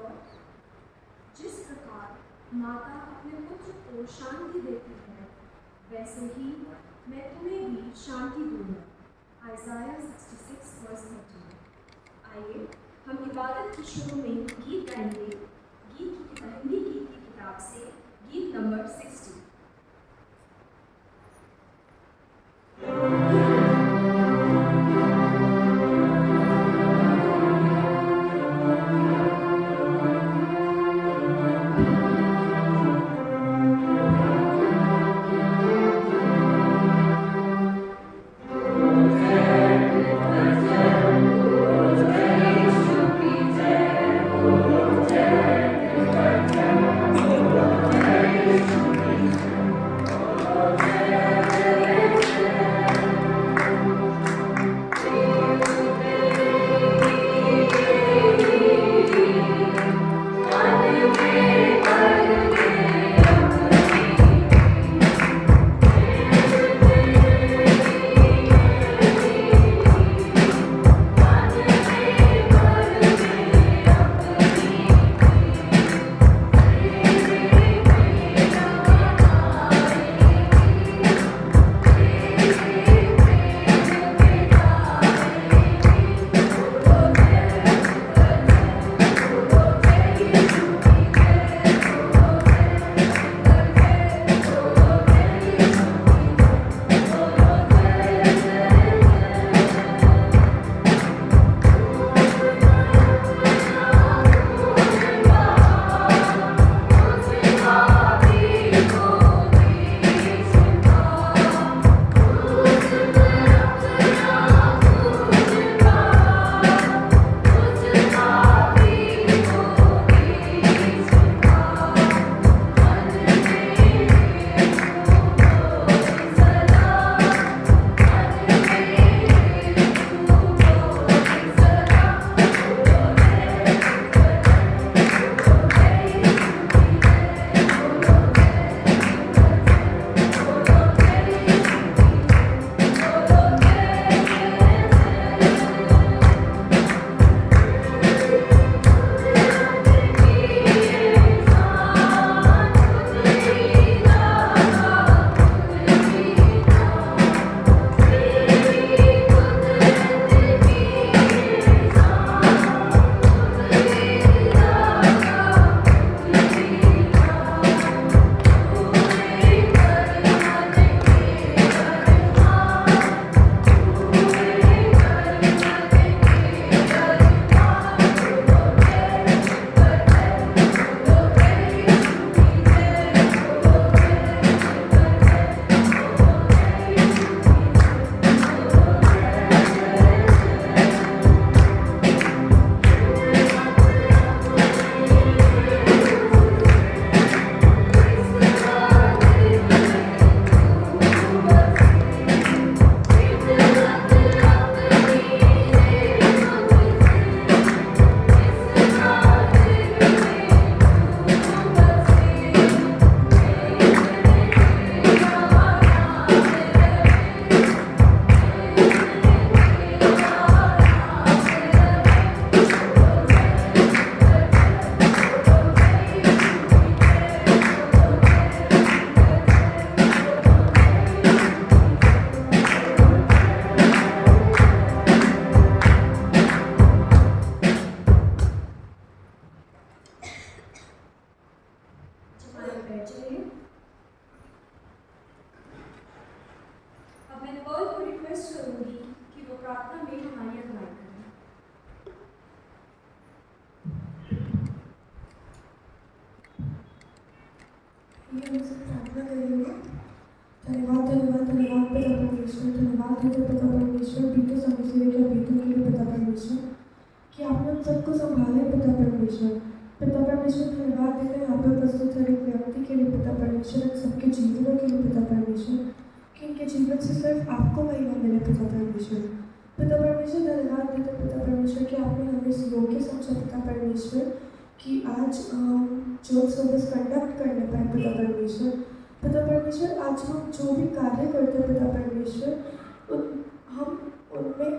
God. जिस प्रकार माता अपने पुत्र को शांति देती है, वैसे ही मैं तुम्हें भी शांति दूंगा। Isaiah 66 verse 13। आइए हम इबादत की शुरू में गीत गाएंगे। गीत की हिंदी गीत की किताब से गीत नंबर 60।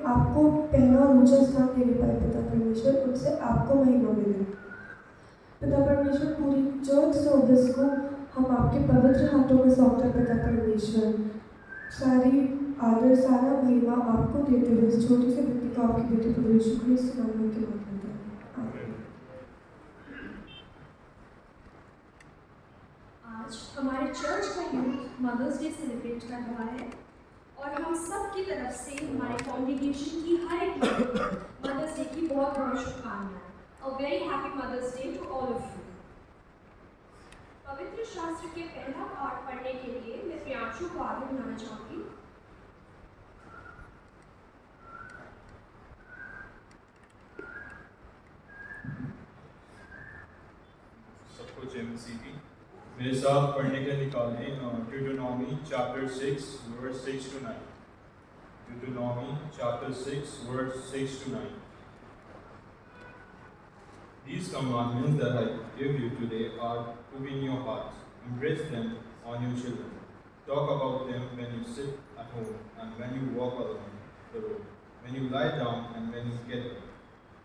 आपको पहला और ऊंचा स्थान दे पाए पिता परमेश्वर, उनसे आपको महिमा मिले। परमेश्वर पूरी चर्च सर्विस को हम आपके पवित्र हाथों में सौंपते पिता परमेश्वर। सारी आदर सारा महिमा आपको देते हुए इस छोटी सी बेटी को आपकी बेटी प्रभु यीशु क्रिस्त के नाम में मांगते हैं। आज हमारे चर्च का यूथ मदर्स डे सेलिब्रेट कर रहा है और हम सब की तरफ से हमारे कॉन्ग्रीगेशन की हर एक मदर्स डे की बहुत बहुत शुभकामनाएं। A very happy Mother's Day to all of you. पवित्र शास्त्र के पहला पाठ पढ़ने के लिए मैं प्रियांशु को आगे बुलाना चाहूंगी। सबको जय मसीह की। मेरे साथ पढ़ने के निकालें Deuteronomy chapter 6 verse 6 to 9। Deuteronomy chapter 6 verse 6 to 9। These commandments that I give you today are to be in your hearts. Embrace them on your children. Talk about them when you sit at home and when you walk along the road, when you lie down and when you get up.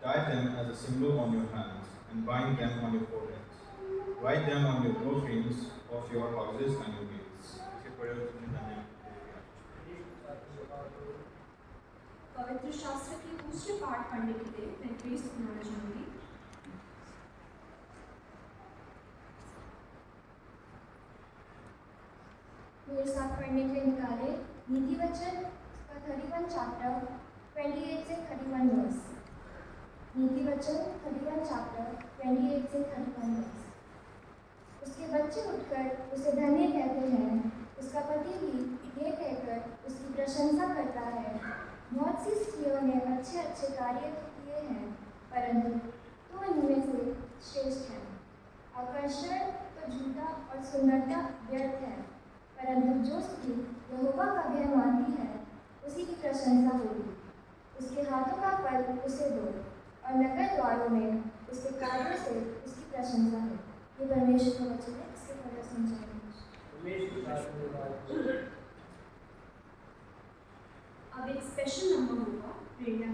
Tie them as a symbol on your hands and bind them on your foreheads. Write them on your doorframes of your houses and your gates. पवित्र शास्त्र के दूसरे पाठ पढ़ने के लिए मैं press बुलाना चाहूंगी। मेरे साथ पढ़ने के लिए निकाले नीति वचन का 31 चैप्टर 28 से 31 वर्स। नीति वचन 31 चैप्टर 28 से 31 वर्स। उसके बच्चे उठकर उसे धन्य कहते हैं, उसका पति भी ये कहकर उसकी प्रशंसा करता है। बहुत सी स्त्रियों ने अच्छे अच्छे कार्य किए हैं, परंतु तू इनमें से श्रेष्ठ है। आकर्षण तो झूठा और सुंदरता व्यर्थ है, परंतु जो स्त्री यहोवा का भय मानती है उसी की प्रशंसा होगी। उसके हाथों का फल उसे दो और नगर द्वारों में उसके कार्यों से उसकी प्रशंसा है। ये परमेश्वर का वचन है, इसके पहले समझाएंगे। अब एक स्पेशल नंबर होगा प्रेरणा।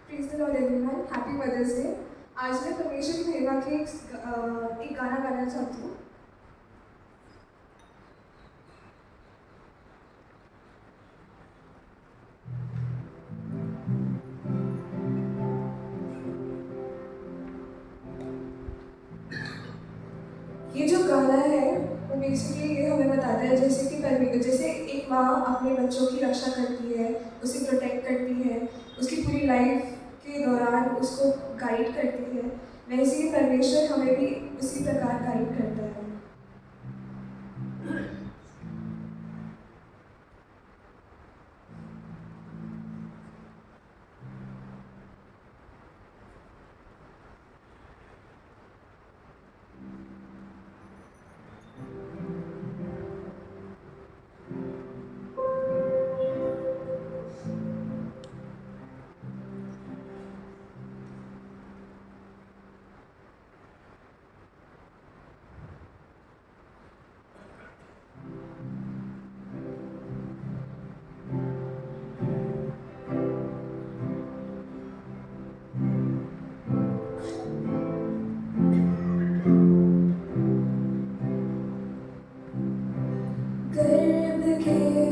Praise the Lord everyone, Happy Mother's Day। आज मैं परमेश्वर की महिमा के एक गाना गाना चाहती हूँ। ये जो गाना है वो बेसिकली ये हमें बताता है जैसे एक माँ अपने बच्चों की रक्षा करती है, उसे प्रोटेक्ट करती है, उसकी पूरी लाइफ के दौरान उसको गाइड करती है, वैसे ही परमेश्वर हमें भी उसी प्रकार गाइड करता है।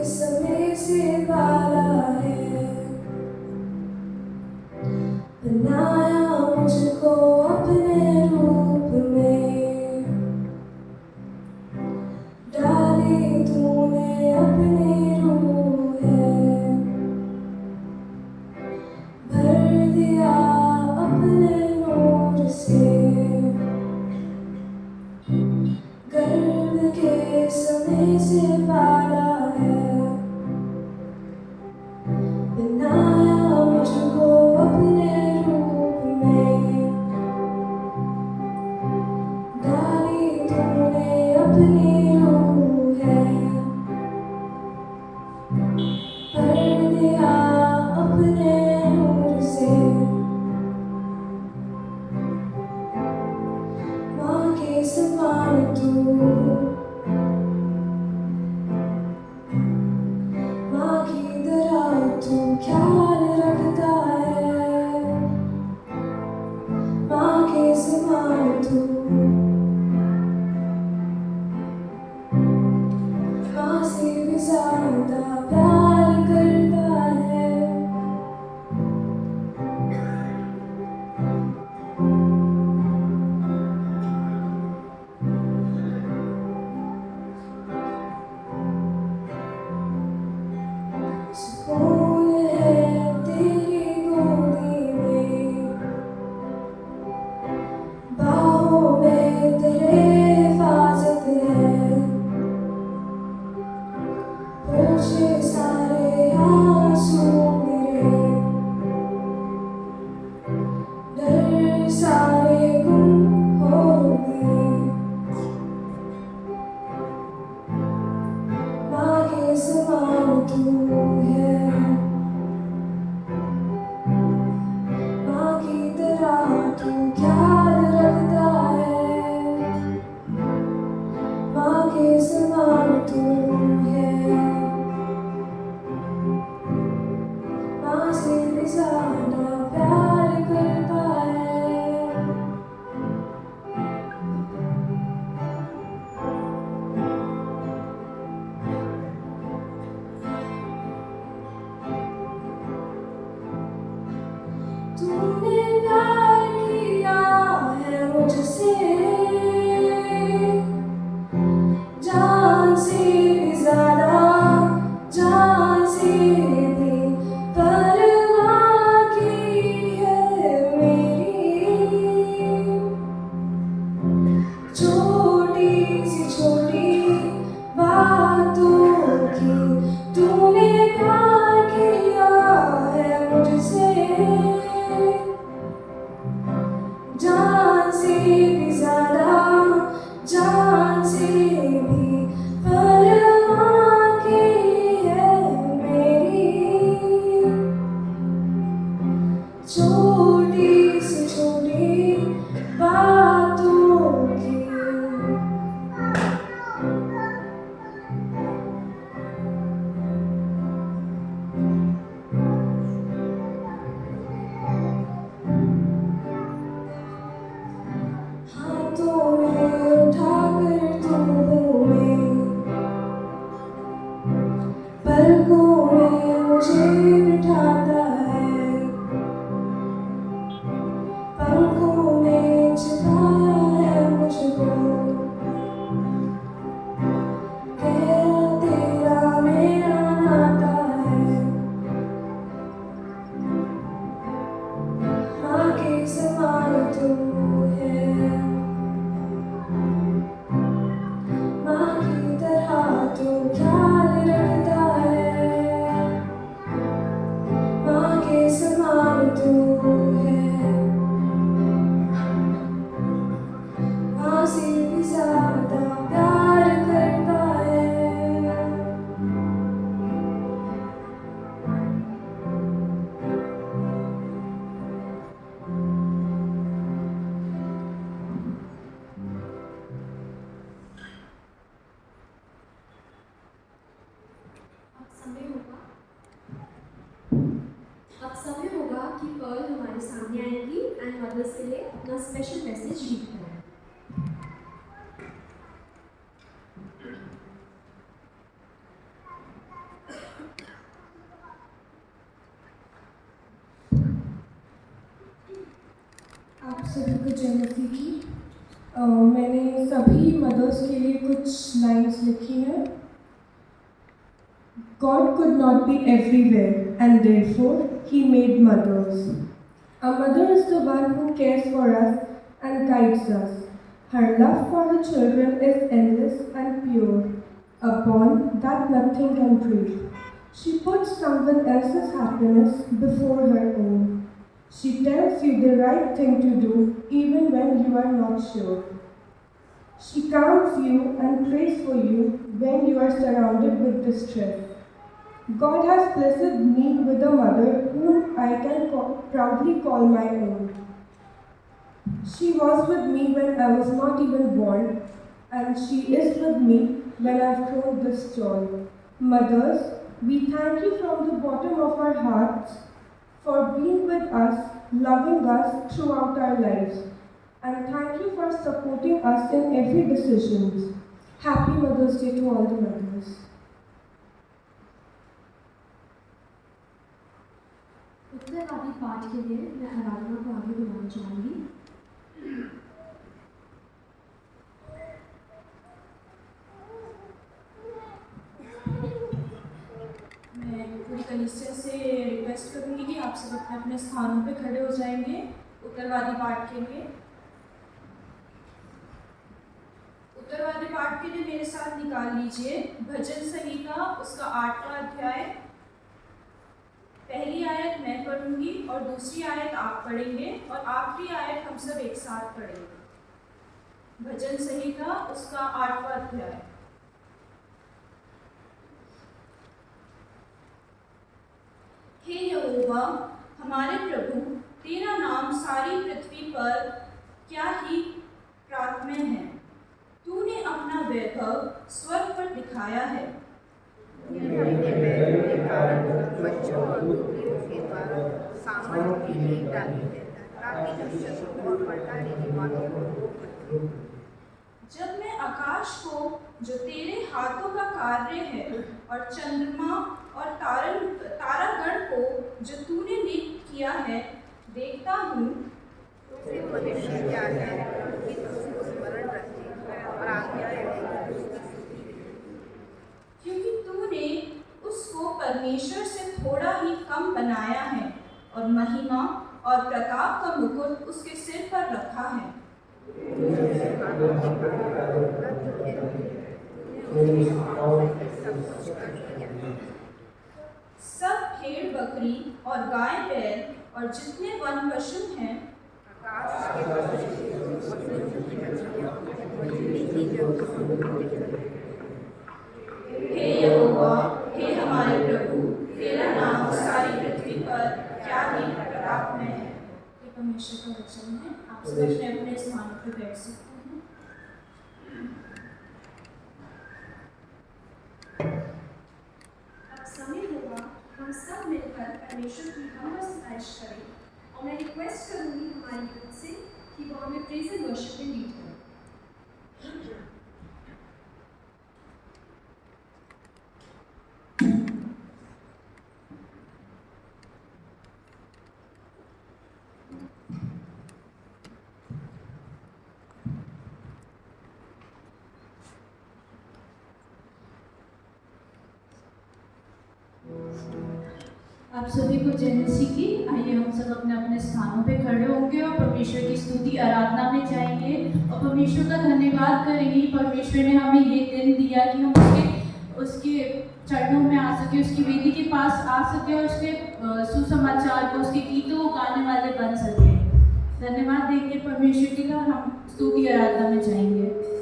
समय से पाला है, बनाया मुझको अपने रूप में, डाली तूने अपनी रूह है, भर दिया अपने नूर से, गर्भ के समय से पाला है, बनाया मुझको अपने रूप में, डाली तूने अपनी रूह है, भर दिया ख्याल रखता है, माँ के समान तू, माँ से भी ज्यादा प्यार करता है। सुकून है तेरी गोदी में, बाहों में तेरे हिफाजत है, पोछे सारे आंसू मेरे, डर सारे गुम हो गए। माँ के समान तू है, माँ की तरह तू ख्याल रखता है, माँ के समान तू है, माँ से भी ज्यादा प्यार करता है। तूने प्यार किया है मुझसे, जान से भी ज्यादा, जान से भी परवाह की है मेरी। छोटी बातों की तूने प्यार किया है मुझसे, जान से भी ज्यादा, जान से भी परवाह की है मेरी। छोटी बातों की। हाथों में उठाकर तू घूमे, पलकों में मुझे बिठाता है, पंखों में छिपाया है मुझको, गहरा तेरा मेरा नाता है। माँ के समान तू है, माँ की तरह तू ख्याल रखता है, माँ के समान तू है, माँ से भी ज्यादा प्यार करता है। अब समय होगा कि पर्ल हमारे सामने आएंगी एंड मदर्स के लिए अपना स्पेशल मैसेज रीड करें। आप सभी को जय मसीह की। मैंने सभी मदर्स के लिए कुछ लाइन्स लिखी हैं। God could not be everywhere, and therefore He made mothers. A mother is the one who cares for us and guides us. Her love for her children is endless and pure, a bond that nothing can break. She puts someone else's happiness before her own. She tells you the right thing to do even when you are not sure. She calms you and prays for you when you are surrounded with distress. God has blessed me with a mother whom I can proudly call my own. She was with me when I was not even born, and she is with me when I've grown this joy. Mothers, we thank you from the bottom of our our hearts, for being with us, loving us throughout our lives. And thank you for supporting us in every decision. Happy Mother's Day to all the mothers. उत्तरवादी पाठ के लिए मैं आराधना को आगे बुलाना चाहूँगी। मैं पूरी कलीसिया से रिक्वेस्ट करूँगी कि आप सब अपने अपने स्थानों पे खड़े हो जाएंगे उत्तरवादी पाठ के लिए। उत्तरवादी पाठ के लिए मेरे साथ निकाल लीजिए भजन संहिता उसका 8वां अध्याय। पहली आयत मैं पढ़ूंगी और दूसरी आयत आप पढ़ेंगे और आखिरी आयत हम सब एक साथ पढ़ेंगे। भजन संहिता उसका 8वां अध्याय। हे यहोवा हमारे प्रभु, तेरा नाम सारी पृथ्वी पर क्या ही प्रार्थमय है। तूने अपना वैभव स्वर्ग पर दिखाया है। जब मैं आकाश को जो तेरे हाथों का कार्य है और चंद्रमा और तारागण को जो तूने नियुक्त किया है देखता हूँ, क्योंकि तूने उसको परमेश्वर से थोड़ा ही कम बनाया है और महिमा और प्रताप का मुकुट उसके सिर पर रखा है। सब भेड़ बकरी और गाय बैल और जितने वन पशु हैं हे यहोवा, हे हमारे प्रभु, तेरा नाम सारी पृथ्वी पर क्या ही प्रताप में है। ये परमेश्वर का वचन है। आप सब अपने अपने स्थानों पर बैठ सकते हैं। अब समय होगा हम सब मिलकर परमेश्वर की हम स्तुति करें और मैं रिक्वेस्ट करूँगी हमारी यूथ से कि वो हमें प्रेज एंड वर्शिप में लीड करें। आप सभी को जय मसीह की। आइए हम सब अपने अपने स्थानों पे खड़े होंगे और परमेश्वर की स्तुति आराधना में जाएंगे और परमेश्वर का धन्यवाद करेंगे। परमेश्वर ने हमें ये दिन दिया कि हम उसके चरणों में आ सके, उसकी वेदी के पास आ सके और उसके सुसमाचार को, उसके गीतों को गाने वाले बन सके। धन्यवाद देंगे परमेश्वर जी का और हम स्तुति आराधना में जाएंगे।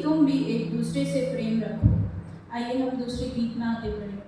तुम भी एक दूसरे से प्रेम रखो। आइए हम दूसरे गीत में आगे बढ़ेंगे।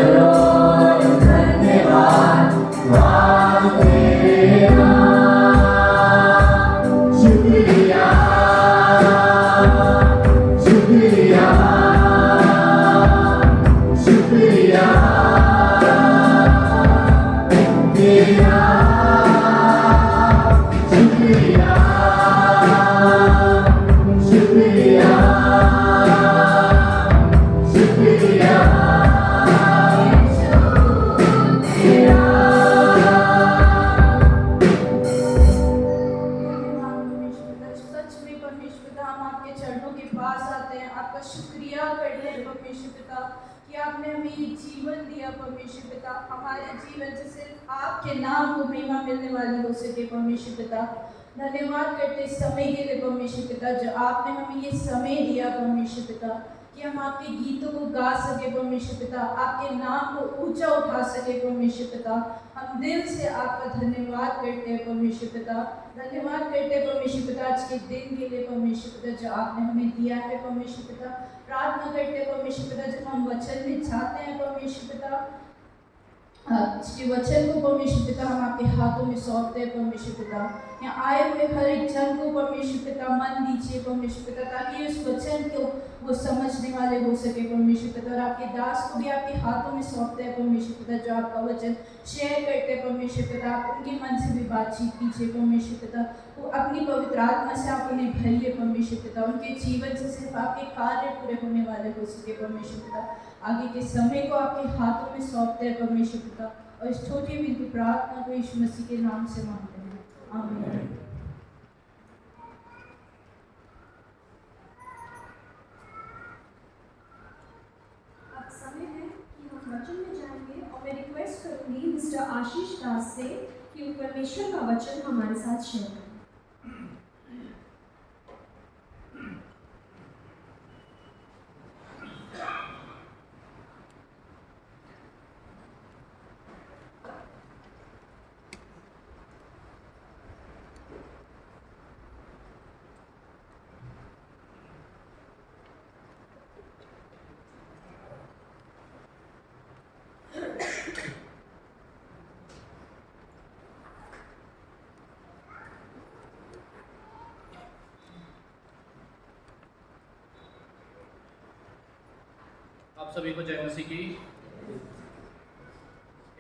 करोड़ धन्यवाद वास्ते शुक्रिया शुक्रिया शुक्रिया तेरा शुक्रिया शुक्रिया शुक्रिया सच में परमेश्वर पिता, हम आपके चरणों के पास आते हैं, आपका शुक्रिया करते हैं परमेश्वर पिता कि आपने हमें ये जीवन दिया परमेश्वर पिता। हमारे जीवन से सिर्फ आपके नाम को महिमा मिलने वाली हो सके परमेश्वर पिता। धन्यवाद करते इस समय के लिए परमेश्वर पिता, जो आपने हमें ये समय दिया परमेश्वर पिता कि हम आपके गीतों को गा सके परमेश्वर पिता, आपके नाम को ऊंचा उठा सके परमेश्वर पिता। हम दिल से आपका धन्यवाद करते हैं परमेश्वर पिता। धन्यवाद करते हैं परमेश्वर पिता आज के दिन के लिए परमेश्वर पिता, जो आपने हमें दिया है परमेश्वर पिता। प्रार्थना करते हैं परमेश्वर पिता, जब हम वचन में चाहते हैं परमेश्वर पिता, इसके वचन को परमेश्वर पिता हम आपके हाथों में सौंपते हैं परमेश्वर पिता। यहाँ आए हुए हर एक जन को परमेश्वर पिता मन दीजिए परमेश्वर पिता, ताकि उस वचन को वो समझने वाले हो सके परमेश्वर पिता। और आपके दास को भी आपके हाथों में सौंपते हैं परमेश्वर पिता, जो आपका वचन शेयर करते हैं परमेश्वर पिता। आप उनके मन से भी बातचीत कीजिए परमेश्वर पिता, वो अपनी पवित्र आत्मा से आप उन्हें भरिए परमेश्वर पिता। उनके जीवन से सिर्फ आपके कार्य पूरे होने वाले हो सके परमेश्वर पिता। आगे के समय को आपके हाथों में सौंपते हैं परमेश्वर पिता, और इस छोटी विनती प्रार्थना को यीशु मसीह के नाम से मांगते हैं, आमीन। अब समय है कि हम वचन में जाएंगे, और मैं रिक्वेस्ट करूंगी मिस्टर आशीष दास से कि वो परमेश्वर का वचन हमारे साथ शेयर करें। आप सभी को जय मसीह की।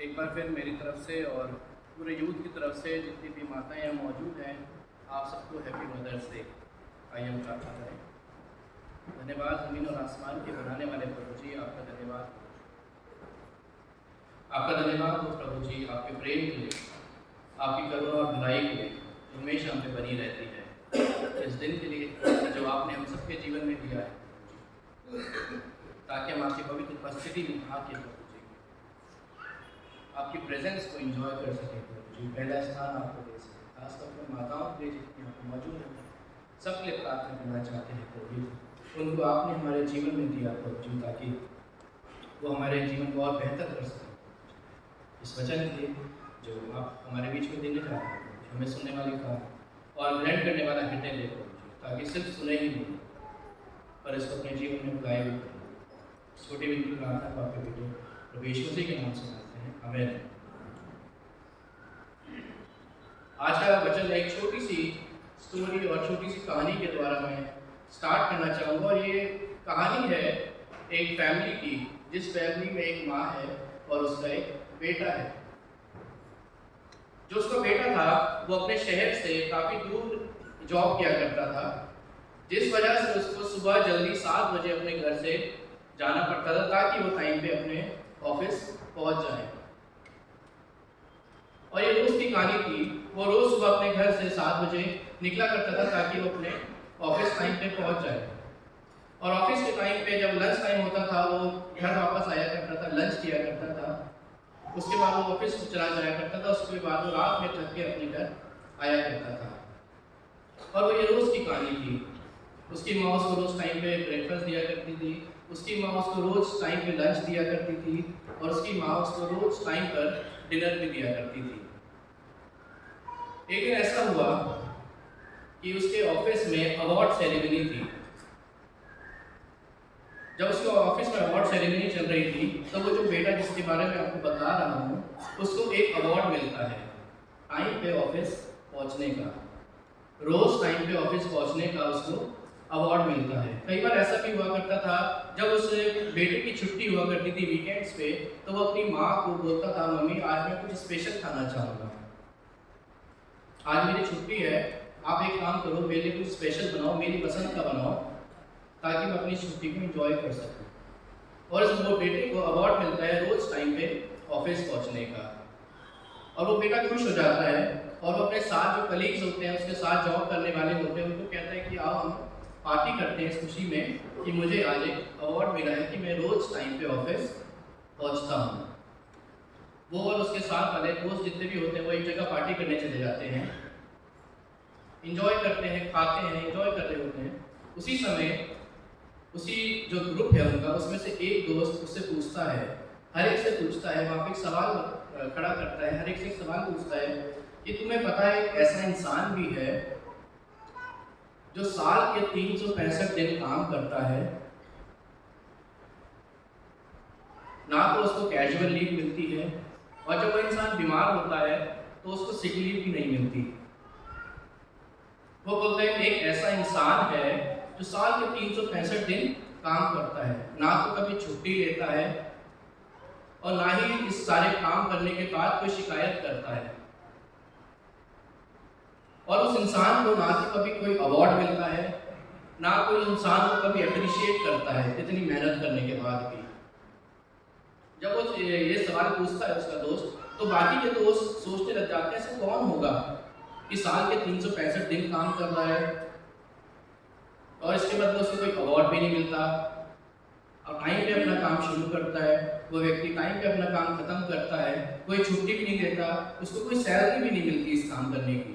एक बार फिर मेरी तरफ से और पूरे यूथ की तरफ से जितनी भी माताएं यहाँ मौजूद हैं, आप सबको हैप्पी मदर्स डे। आइए हम प्रार्थना करें। धन्यवाद ज़मीन और आसमान के बनाने वाले प्रभु जी, आपका धन्यवाद। आपका धन्यवाद हो प्रभु जी, आपके प्रेम के लिए, आपकी करुणा और भलाई के लिए जो हमेशा हम पे बनी रहती है। इस दिन के लिए जो आपने हम सबके जीवन में दिया है, ताकि हम आपकी पवित्र उपस्थिति में आके प्रभु जी आपकी प्रेजेंस को एंजॉय कर सकें प्रभु जी। पहला स्थान आपको दे सकें, खासतौर पर माताओं के लिए जितनी यहाँ पर मौजूद हैं, सबके लिए प्रार्थना करना चाहते हैं प्रभु जी। उनको आपने हमारे जीवन में दिया प्रभु जी, ताकि वो हमारे जीवन को और बेहतर कर सकें। इस वचन के जो आप हमारे बीच में देने जा रहे हैं, हमें सुनने वाली का और ग्रहण करने वाला हृदय दे प्रभु जी, ताकि सिर्फ सुने ही नहीं पर इसको अपने जीवन में उगाए हुए करें। छोटी विनती प्रार्थना को आपके बेटे प्रभु यीशु मसीह के नाम से मांगते हैं, आमीन। आज का वचन एक छोटी सी स्टोरी और छोटी सी कहानी के द्वारा मैं स्टार्ट करना चाहूँगा। और ये कहानी है एक फैमिली की, जिस फैमिली में एक माँ है और उसका एक बेटा है। जो उसका बेटा था वो अपने शहर से काफ़ी दूर जॉब किया करता था, जिस वजह से उसको सुबह जल्दी 7 बजे अपने घर से जाना पड़ता था, ताकि वो टाइम पे अपने ऑफिस पहुंच जाए। और ये रोज की कहानी थी। वो रोज सुबह अपने घर से 7 बजे निकला करता था, ताकि वो अपने ऑफिस टाइम पे पहुंच जाए। और ऑफिस के टाइम पे जब लंच टाइम होता था, वो घर वापस आया करता था, लंच किया करता था। उसके बाद वो ऑफिस चला जाया करता था। उसके बाद वो रात में थक के अपने घर आया करता था। और वो ये रोज की कहानी थी। उसकी माँ उसको रोज टाइम पे ब्रेकफास्ट दिया करती थी, उसकी माँ उसको रोज टाइम पे लंच दिया करती थी, और उसकी माँ उसको रोज टाइम पर डिनर भी दिया करती थी। एक दिन ऐसा हुआ कि उसके ऑफिस में अवार्ड सेरेमनी थी। जब उसके ऑफिस में अवार्ड सेरेमनी चल रही थी तो वो जो बेटा जिसके बारे में आपको बता रहा हूँ उसको एक अवार्ड मिलता है टाइम पे ऑफिस पहुँचने का, रोज टाइम पे ऑफिस पहुँचने का उसको अवार्ड मिलता है। कई बार ऐसा भी हुआ करता था जब उस बेटे की छुट्टी हुआ करती थी वीकेंड्स पे तो वो अपनी माँ को बोलता था, मम्मी आज मैं कुछ स्पेशल खाना चाहूँगा, आज मेरी छुट्टी है, आप एक काम करो मेरे लिए कुछ स्पेशल बनाओ, मेरी पसंद का बनाओ ताकि मैं अपनी छुट्टी को एंजॉय कर सकूं। और उस वो बेटे को अवार्ड मिलता है रोज टाइम पे ऑफिस पहुंचने का और वो बेटा खुश हो जाता है और वो अपने साथ जो कलीग्स होते हैं उसके साथ जॉब करने वाले होते हैं उनको कहता है कि आओ हम पार्टी करते हैं इस खुशी में कि मुझे आज एक अवार्ड मिला है कि मैं रोज टाइम पे ऑफिस पहुंचता हूँ। वो और उसके साथ वाले दोस्त जितने भी होते हैं वो एक जगह पार्टी करने चले जाते हैं, इंजॉय करते हैं, खाते हैं, इंजॉय कर रहे होते हैं। उसी समय उसी जो ग्रुप है उनका उसमें से एक दोस्त उससे पूछता है, हर एक से पूछता है, वहाँ पे एक सवाल खड़ा करता है, हर एक से एक सवाल पूछता है कि तुम्हें पता है एक ऐसा इंसान भी है जो साल के 365 दिन काम करता है, ना तो उसको कैजुअल लीव मिलती है और जब वो इंसान बीमार होता है तो उसको सिक लीव भी नहीं मिलती। वो बोलते हैं एक ऐसा इंसान है जो साल के 365 दिन काम करता है, ना तो कभी छुट्टी लेता है और ना ही इस सारे काम करने के बाद कोई शिकायत करता है। और उस इंसान को ना तो कभी कोई अवार्ड मिलता है, ना कोई इंसान को कभी अप्रिशिएट करता है इतनी मेहनत करने के बाद भी। जब वो ये सवाल पूछता है उसका दोस्त तो बाकी के दोस्त सोचने लग जाते हैं ऐसा कौन होगा कि साल के 365 दिन काम कर रहा है और इसके बदले उसको कोई अवार्ड भी नहीं मिलता और टाइम पे अपना काम शुरू करता है, वो व्यक्ति टाइम पे अपना काम खत्म करता है, कोई छुट्टी भी नहीं देता, उसको कोई सैलरी भी नहीं मिलती इस काम करने की।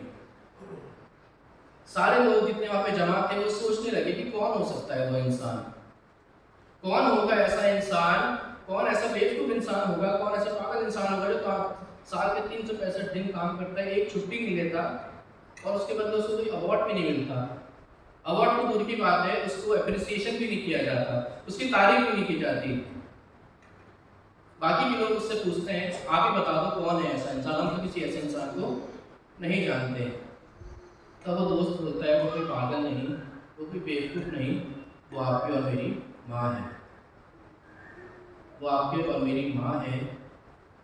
सारे लोग जितने वहाँ पे जमा थे वो सोचने लगे कि कौन हो सकता है वो इंसान, कौन होगा ऐसा इंसान, कौन ऐसा बेवकूफ इंसान होगा, कौन ऐसा पागल इंसान होगा जो साल के 365 दिन काम करता है, एक छुट्टी नहीं लेता और उसके बदले उसको कोई अवार्ड भी नहीं मिलता। अवार्ड तो दूर की बात है, उसको अप्रिसिएशन भी नहीं किया जाता, उसकी तारीफ भी नहीं की जाती। बाकी के लोग उससे पूछते हैं आप ही बता दो कौन है ऐसा इंसान, हम तो किसी ऐसे इंसान को नहीं जानते। तब वो दोस्त बोलता है वो कोई पागल नहीं, वो कोई बेवकूफ़ नहीं, वो आपकी और मेरी माँ है। वो आपके और मेरी माँ है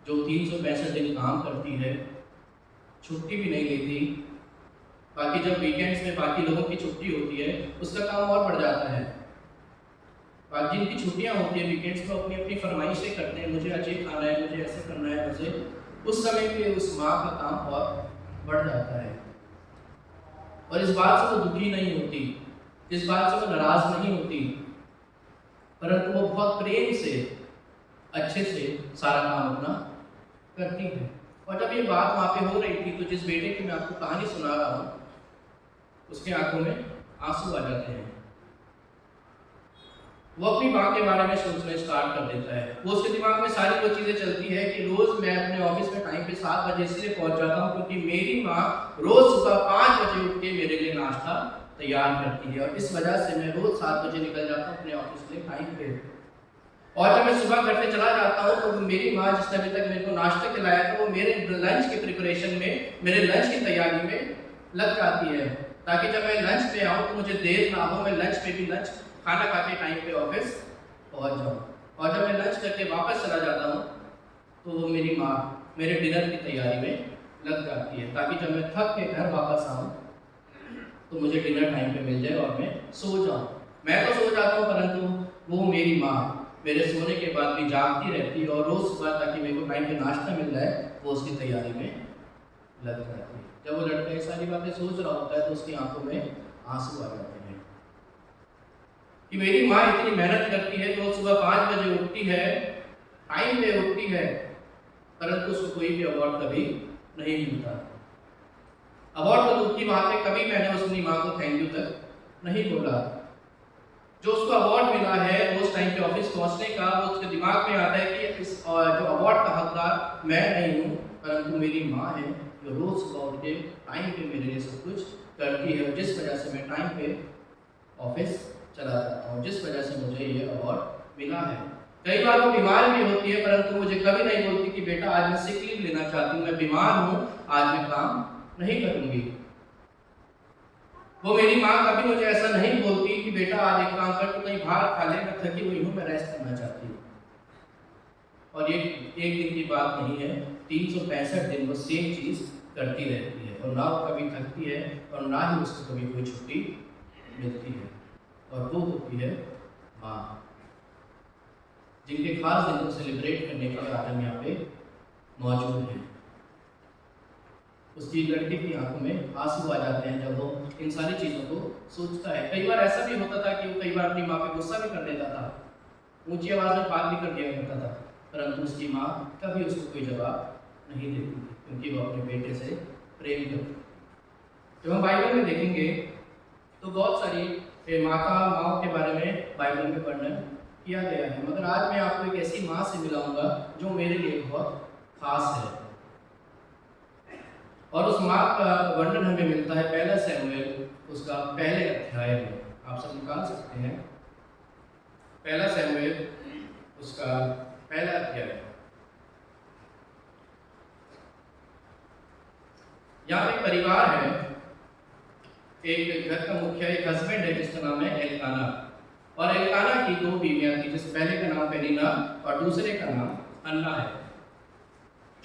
जो 365 दिन काम करती है, छुट्टी भी नहीं लेती। बाकी जब वीकेंड्स में बाकी लोगों की छुट्टी होती है उसका काम और बढ़ जाता है। बाकी जिनकी छुट्टियाँ होती है वीकेंड्स में अपनी अपनी फरमाइशें करते हैं, मुझे आज ये खाना है, मुझे ऐसे करना है, मुझे उस समय पे उस माँ का काम और बढ़ जाता है। और इस बात से वो दुखी नहीं होती, इस बात से वो नाराज़ नहीं होती, परंतु वो बहुत प्रेम से अच्छे से सारा काम अपना करती है। और जब ये बात वहाँ पे हो रही थी तो जिस बेटे की मैं आपको कहानी सुना रहा हूँ उसके आंखों में आंसू आ जाते हैं। वो अपनी माँ के बारे में सोचना स्टार्ट कर देता है। वो उसके दिमाग में सारी वो चीज़ें चलती है कि रोज़ मैं अपने ऑफिस में टाइम पे 7 बजे इसलिए पहुँच जाता हूँ क्योंकि मेरी माँ रोज़ सुबह 5 बजे उठ के मेरे लिए नाश्ता तैयार करती है और इस वजह से मैं रोज़ 7 बजे निकल जाता हूँ अपने ऑफिस के टाइम पे। और जब मैं सुबह घर से चला जाता हूँ तो मेरी माँ जिसने अभी तक मेरे को नाश्ता खिलाया था वो मेरे लंच के प्रिपरेशन में, मेरे लंच की तैयारी में लग जाती है ताकि जब मैं लंच पे आऊँ तो मुझे देर ना हो, मैं लंच पे भी खाना खा के टाइम पे ऑफिस पहुँच जाऊँ। और जब मैं लंच करके वापस चला जाता हूँ तो वो मेरी माँ मेरे डिनर की तैयारी में लग जाती है ताकि जब मैं थक के घर वापस आऊँ तो मुझे डिनर टाइम पे मिल जाए और मैं सो जाऊँ। मैं तो सो जाता हूँ परंतु वो मेरी माँ मेरे सोने के बाद भी जागती रहती है और रोज़ सुबह ताकि मेरे को टाइम पे नाश्ता मिल जाए वो उसकी तैयारी में लग जाती है। जब वो लड़का ये सारी बातें सोच रहा होता है तो उसकी आंखों में आंसू आ जाते हैं कि मेरी माँ इतनी मेहनत करती है, रोज सुबह 5 बजे उठती है, टाइम पे उठती है, परंतु उसको कोई भी अवार्ड कभी नहीं मिलता। अवार्ड तो दूर की बात है, कभी मैंने अपनी माँ को थैंक यू तक नहीं बोला। जो उसको अवार्ड मिला है उस टाइम पे ऑफिस पहुंचने का, वो उसके दिमाग में आता है कि इस जो अवार्ड का हकदार मैं नहीं हूँ परंतु मेरी माँ है जो रोज सुबह उठ के टाइम पे मेरे लिए सब कुछ करती है, जिस वजह से मैं टाइम पे ऑफिस चला जाता हूँ, जिस वजह से मुझे ये अवार्ड मिला है। कई बार वो बीमार भी होती है, परंतु मुझे कभी नहीं बोलती कि बेटा आज मैं सिक लीव लेना चाहती हूँ, मैं बीमार हूँ, आज मैं काम नहीं करूँगी। वो मेरी माँ कभी मुझे ऐसा नहीं बोलती कि बेटा आज एक काम कर, तू कहीं बाहर खा ले, मैं थकी हुई हूँ, मैं रेस्ट करना चाहती हूँ। और ये एक दिन की बात नहीं है, 365 दिन वो सेम चीज़ करती रहती है, और ना वो कभी थकती है और ना ही उसको कभी कोई छुट्टी मिलती है। और वो होती है माँ, जिनके खास दिन को सेलिब्रेट करने के लिए आज हम यहाँ पे मौजूद हैं। उसकी लड़के की आंखों में आंसू आ जाते हैं जब वो इन सारी चीज़ों को सोचता है। कई बार ऐसा भी होता था कि वो कई बार अपनी माँ पे गुस्सा भी कर देता था, ऊंची आवाज़ में बात भी कर दिया करता था, परंतु उसकी माँ कभी उसको कोई जवाब नहीं देती थी, क्योंकि वो अपने बेटे से प्रेम करती। जब हम बाइबल में देखेंगे तो बहुत सारी माँ के बारे में बाइबल में वर्णन किया गया है, मगर आज मैं आपको एक ऐसी माँ से मिलाऊंगा जो मेरे लिए बहुत खास है। और उस माँ का वर्णन हमें मिलता है 1 शमूएल उसका पहले अध्याय में। आप सब निकाल सकते हैं 1 शमूएल उसका पहला अध्याय। यहाँ एक परिवार है, एक घर का मुखिया, एक हस्बैंड है जिसका नाम है एल्काना, और एल्काना की 2 बीवियां थी, जिस पहले का नाम पेनिन्ना और दूसरे का नाम हन्ना है।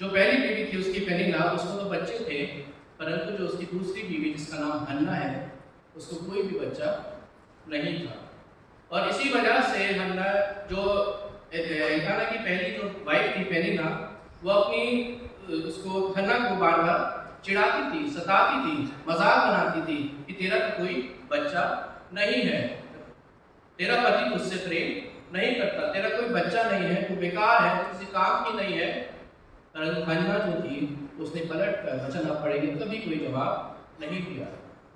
जो पहली बीवी थी उसकी पेनिन्ना, उसको तो बच्चे थे, परंतु जो उसकी दूसरी बीवी जिसका नाम हन्ना है, उसको कोई भी बच्चा नहीं था। और इसी वजह से हन्ना, जो एल्काना की पहली जो वाइफ थी पेनिन्ना, वो अपनी उसको हन्ना को बार बार चिढ़ाती थी, सताती थी, मजाक बनाती थी कि तेरा तो कोई बच्चा नहीं है, तेरा पति तुझसे प्रेम नहीं करता, तेरा कोई बच्चा नहीं है, तू बेकार है, तू किसी काम की नहीं है। परंतु हन्ना जो थी उसने पलट कर वचन आप पढ़ेंगे कभी कोई जवाब नहीं दिया,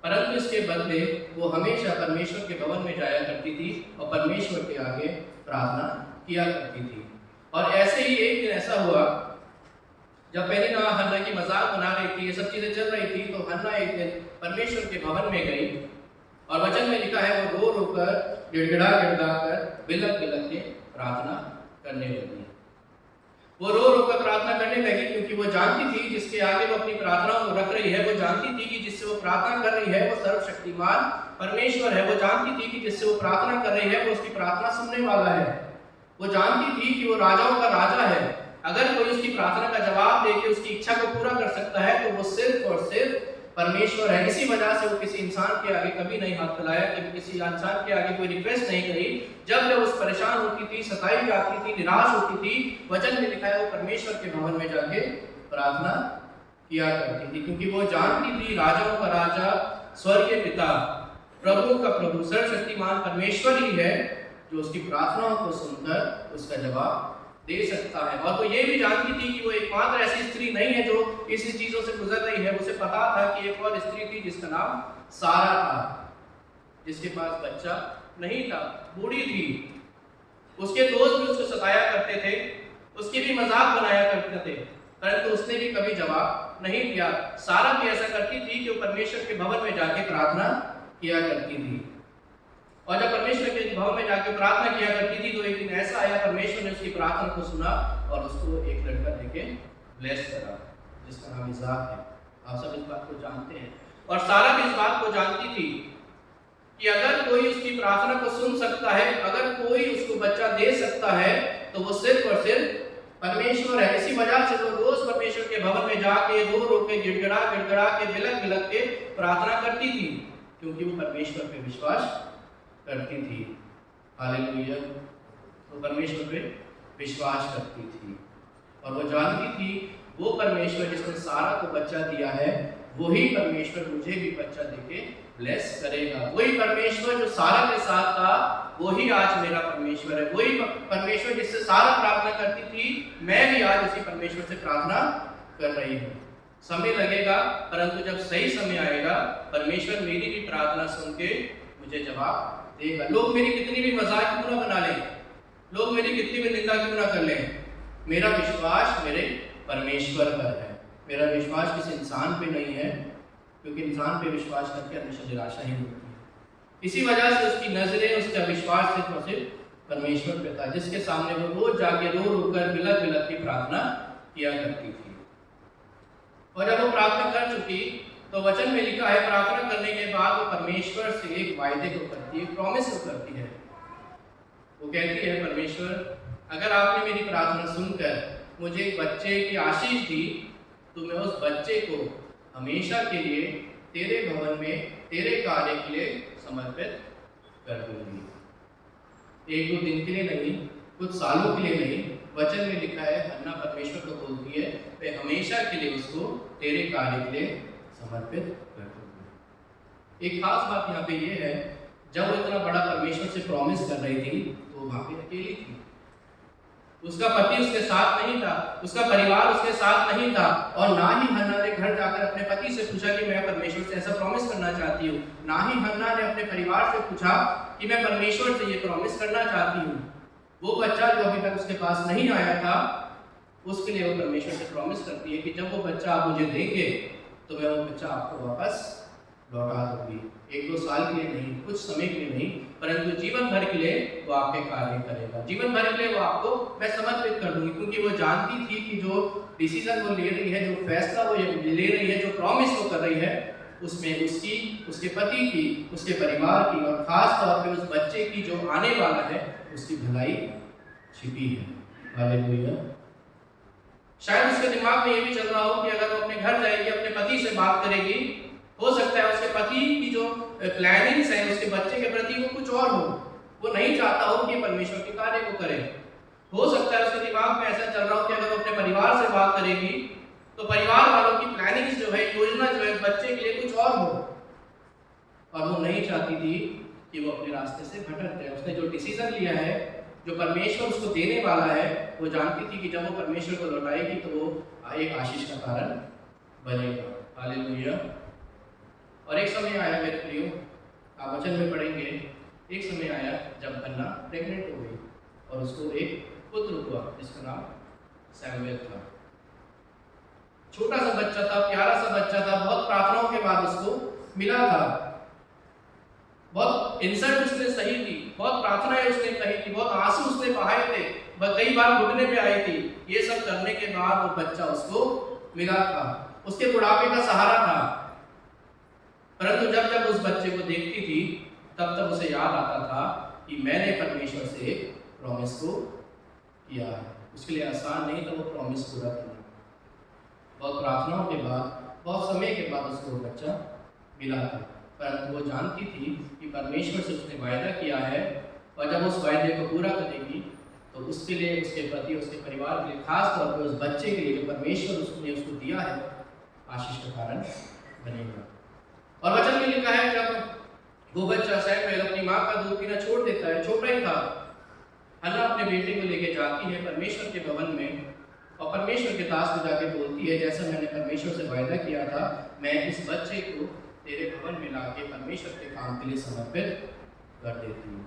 परंतु इसके बदले वो हमेशा परमेश्वर के भवन में जाया करती थी और परमेश्वर के आगे प्रार्थना किया करती थी। और ऐसे ही एक दिन ऐसा हुआ जब पेनिन्ना हन्ना की मजाक बना रही थी, ये सब चीजें चल रही थी, तो हन्ना एक दिन परमेश्वर के भवन में गई, और वचन में लिखा है वो रो रो कर, गिड़गिड़ा गिड़गिड़ा कर, बिलक बिलक के प्रार्थना करने लगी। वो रो रो कर प्रार्थना करने लगी क्योंकि वो जानती थी जिसके आगे वो अपनी प्रार्थनाओं को रख रही है, वो जानती थी कि जिससे वो प्रार्थना कर रही है वो सर्वशक्तिमान परमेश्वर है, वो जानती थी कि जिससे वो प्रार्थना कर रही है वो उसकी प्रार्थना सुनने वाला है, वो जानती थी कि वो राजाओं का राजा है। अगर कोई उसकी प्रार्थना का जवाब देके उसकी इच्छा को पूरा कर सकता है तो वो सिर्फ और सिर्फ परमेश्वर है। इसी वजह से वो किसी इंसान के आगे कभी नहीं हाथ फैलाया, कभी किसी इंसान के आगे कोई रिक्वेस्ट नहीं करी। जब वो परेशान होती थी, सताई जाती थी, निराश होती थी, वचन में लिखा है वो परमेश्वर के भवन में जाके प्रार्थना किया करती थी, क्योंकि वो जानती थी राजाओं का राजा, स्वर्गीय पिता, प्रभु का प्रभु, सर्वशक्तिमान परमेश्वर ही है जो उसकी प्रार्थनाओं को सुनकर उसका जवाब दे सकता है। और वो ये भी जानती थी कि वो एकमात्र ऐसी स्त्री नहीं है जो इस चीजों से गुजर रही है। उसे पता था कि एक और स्त्री थी जिसका नाम सारा था, जिसके पास बच्चा नहीं था, बूढ़ी थी। उसके दोस्त भी उसको सताया करते थे, उसकी भी मजाक बनाया करते थे, परंतु उसने भी कभी जवाब नहीं दिया। सारा भी ऐसा करती थी कि वो परमेश्वर के भवन में जाके प्रार्थना किया करती थी, और जब परमेश्वर के भवन में जाकर प्रार्थना किया करती थी तो एक दिन ऐसा आया, परमेश्वर ने उसकी प्रार्थना को सुना और उसको एक लड़का देके ब्लेस करा जिसका नाम इज़हाक है। आप सब इस बात को जानते हैं। और सारा भी इस बात को जानती थी कि अगर कोई उसकी प्रार्थना को सुन सकता है, अगर कोई उसको बच्चा दे सकता है तो वो सिर्फ और सिर्फ परमेश्वर है। इसी वजह से वो रोज परमेश्वर के भवन में जाके रो रो के, गिड़गिड़ा गिड़गिड़ा के, बिलक बिलक के प्रार्थना करती थी, क्योंकि वो परमेश्वर पे विश्वास करती थी। हालेलुया। वो परमेश्वर पे विश्वास करती थी और वो जानती थी वो परमेश्वर जिसने सारा को बच्चा दिया है, वही परमेश्वर मुझे भी बच्चा देके ब्लेस करेगा। वही परमेश्वर जो सारा के साथ था वही आज मेरा परमेश्वर है। वही परमेश्वर जिससे सारा प्रार्थना करती थी, मैं भी आज उसी परमेश्वर से प्रार्थना कर रही हूँ। समय लगेगा, परंतु जब सही समय आएगा परमेश्वर मेरी भी प्रार्थना सुन के मुझे जवाब देगा। लोग मेरी कितनी भी मजाक क्यों ना बना लें, लोग मेरी कितनी भी निंदा क्यों ना कर लें, मेरा विश्वास मेरे परमेश्वर पर है। मेरा विश्वास किसी इंसान पे नहीं है, क्योंकि इंसान पे विश्वास करके हमेशा निराशा ही होती है। इसी वजह से उसकी नजरें, उसका विश्वास सिर्फ और सिर्फ परमेश्वर पे था, जिसके सामने वो रोज जाके रो रो कर बिलख बिलख की प्रार्थना किया करती थी। और जब वो प्रार्थना कर चुकी तो वचन में लिखा है, प्रार्थना करने के बाद वो परमेश्वर से एक वायदे को करती है, एक प्रॉमिस को करती है। वो कहती है, परमेश्वर अगर आपने मेरी प्रार्थना सुनकर मुझे एक बच्चे की आशीष दी तो मैं उस बच्चे को हमेशा के लिए तेरे भवन में तेरे कार्य के लिए समर्पित कर दूंगी। एक दो दिन के लिए नहीं, कुछ सालों के लिए नहीं, वचन में लिखा है, हन्ना परमेश्वर को बोलती है, मैं हमेशा के लिए उसको तेरे कार्य के लिए समर्पित कर दूंगी। एक खास बात यहाँ पे ये है, जब वो इतना बड़ा परमेश्वर से प्रॉमिस कर रही थी तो वहां पे अकेली थी। उसका पति उसके साथ नहीं था, उसका परिवार उसके साथ नहीं था, और ना ही हन्ना ने घर जाकर अपने पति से पूछा कि मैं परमेश्वर से ऐसा प्रॉमिस करना चाहती हूँ। ना ही हन्ना ने अपने परिवार से पूछा कि मैं परमेश्वर से ये प्रॉमिस करना चाहती हूँ। वो बच्चा जो अभी तक उसके पास नहीं आया था, उसके लिए वो परमेश्वर से प्रॉमिस करती है कि जब वो बच्चा आप मुझे देंगे तो मैं वो बच्चा आपको वापस लौटा दूंगी। एक दो साल के लिए नहीं, कुछ समय के लिए नहीं, परंतु जीवन भर के लिए वो आपके कार्य करेगा। जीवन भर के लिए वो आपको मैं समर्पित कर दूंगी, क्योंकि वो जानती थी कि जो डिसीजन वो ले रही है, जो फैसला वो ले रही है, जो प्रॉमिस वो कर रही है, उसमें उसकी, उसके पति की, उसके परिवार की और खास तौर पे उस बच्चे की जो आने वाला है उसकी भलाई छिपी है। हालेलुया। शायद उसके दिमाग में ये भी चल रहा हो कि अगर वो अपने घर जाएगी, अपने पति से बात करेगी, हो सकता है उसके पति की जो प्लानिंग्स है उसके बच्चे के प्रति वो कुछ और हो, वो नहीं चाहता हो कि परमेश्वर के कार्य को करे। हो सकता है उसके दिमाग में ऐसा चल रहा हो कि अगर वो अपने परिवार से बात करेगी तो परिवार वालों की प्लानिंग्स जो है, योजना जो है बच्चे के लिए कुछ और हो, और वो नहीं चाहती थी कि वो अपने रास्ते से भटक जाए। उसने जो डिसीजन लिया है, जो परमेश्वर उसको देने वाला है, वो जानती थी कि जब वो परमेश्वर को लौटाएगी तो वो एक आशीष का कारण बनेगा। हालेलुया। और एक समय आया मेरे प्रियो, आप वचन में पढ़ेंगे, एक समय आया जब हन्ना प्रेग्नेंट हो गई और उसको एक पुत्र हुआ जिसका नाम सैमुएल था। छोटा सा बच्चा था, प्यारा सा बच्चा था, बहुत प्रार्थनाओं के बाद उसको मिला था। बहुत इंसल्ट उसने सही थी, बहुत प्रार्थनाएं उसने कही थी, बहुत आंसू उसने बहाए थे, कई बार घुटने पे आई थी। ये सब करने के बाद वो बच्चा उसको मिला था, उसके बुढ़ापे का सहारा था। परंतु जब जब उस बच्चे को देखती थी तब तब उसे याद आता था कि मैंने परमेश्वर से एक प्रॉमिस को किया है। उसके लिए आसान नहीं था वो प्रॉमिस पूरा करना। बहुत प्रार्थनाओं के बाद, बहुत समय के बाद उसको वो बच्चा मिला था, परंतु वो जानती थी कि परमेश्वर से उसने वायदा किया है, और जब उस वायदे को पूरा करेगी तो उसके लिए, उसके प्रति, उसके परिवार के लिए, खास तौर पर उस बच्चे के लिए जो परमेश्वर उसने उसको दिया है, आशीष का कारण बनेगा। और वचन में लिखा है, जब वो बच्चा सैमुएल अपनी माँ का दूध पीना छोड़ देता है, छोटा ही था, हन्ना अपने बेटे को लेके जाती है परमेश्वर के भवन में, और परमेश्वर के दास को जाके बोलती है, जैसा मैंने परमेश्वर से वायदा किया था, मैं इस बच्चे को तेरे भवन में लाके परमेश्वर के काम के लिए समर्पित कर देती हूँ।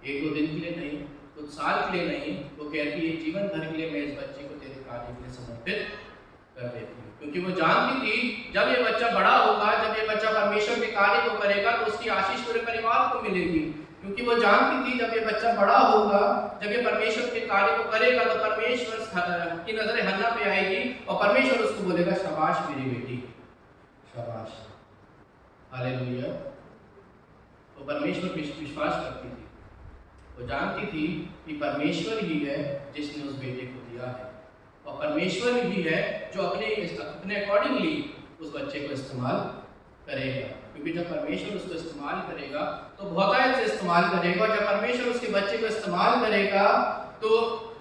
एक दो दिन के लिए नहीं, कुछ साल के लिए नहीं, वो कहती है जीवन भर के लिए मैं इस बच्चे को तेरे कार्य के लिए समर्पित कर देती हूँ। क्योंकि वो जानती थी जब ये बच्चा बड़ा होगा, जब ये बच्चा परमेश्वर के कार्य को करेगा तो उसकी आशीष पूरे परिवार को मिलेगी। क्योंकि वो जानती थी जब ये बच्चा बड़ा होगा, जब ये परमेश्वर के कार्य को करेगा तो परमेश्वर की नजरें हन्ना पे आएगी और परमेश्वर उसको बोलेगा, शाबाश मेरी बेटी, शाबाश। हालेलुया। वो परमेश्वर पे विश्वास करती थी, वो जानती थी कि परमेश्वर ही है जिसने उस बेटे को दिया है, और परमेश्वर ही है जो अपने अकॉर्डिंगली उस बच्चे को इस्तेमाल करेगा। क्योंकि जब परमेश्वर उसको इस्तेमाल करेगा तो बहुतायत से इस्तेमाल करेगा, और जब परमेश्वर उसके बच्चे को इस्तेमाल करेगा तो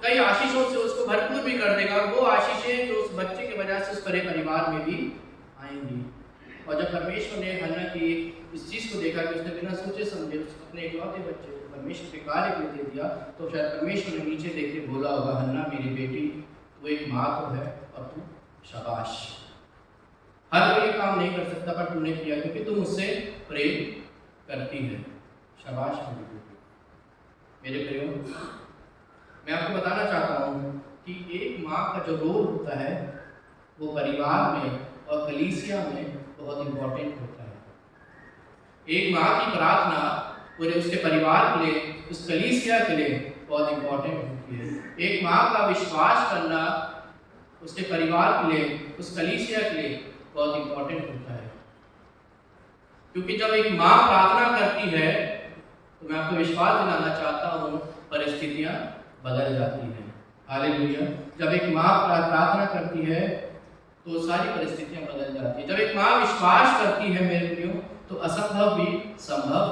कई आशीषों से उसको भरपूर भी कर देगा, और वो आशीषें जो उस बच्चे की वजह से उस परिवार में भी आएंगी। और जब परमेश्वर ने हन्ना की इस चीज़ को देखा कि उसने बिना सोचे समझे अपने इकलौते बच्चे को परमेश्वर के कार्य के लिए दे दिया, तो शायद परमेश्वर ने नीचे देख के बोला होगा, हन्ना मेरी बेटी, वो एक माँ तो है और तू शाबाश। हर कोई काम नहीं कर सकता पर तूने किया क्योंकि तू मुझसे प्रेम करती है, शाबाश मेरी बेटी। मेरे प्रियो, मैं आपको बताना चाहता हूँ कि एक माँ का जो रोल होता है वो परिवार में और कलीसिया में बहुत इम्पोर्टेंट होता है। एक माँ की प्रार्थना पूरे उसके परिवार के लिए, उस कलीसिया के लिए बहुत इंपॉर्टेंट होती है। एक माँ का विश्वास करना उसके परिवार के लिए, उस कलीसिया के लिए बहुत इंपॉर्टेंट होता है, क्योंकि जब एक माँ प्रार्थना करती है तो मैं आपको विश्वास दिलाना चाहता हूँ, परिस्थितियाँ बदल जाती हैं। हालेलुया। जब एक माँ प्रार्थना करती है तो सारी परिस्थितियाँ बदल जाती हैं। जब एक माँ विश्वास करती है मेरे प्रियो, तो असंभव भी संभव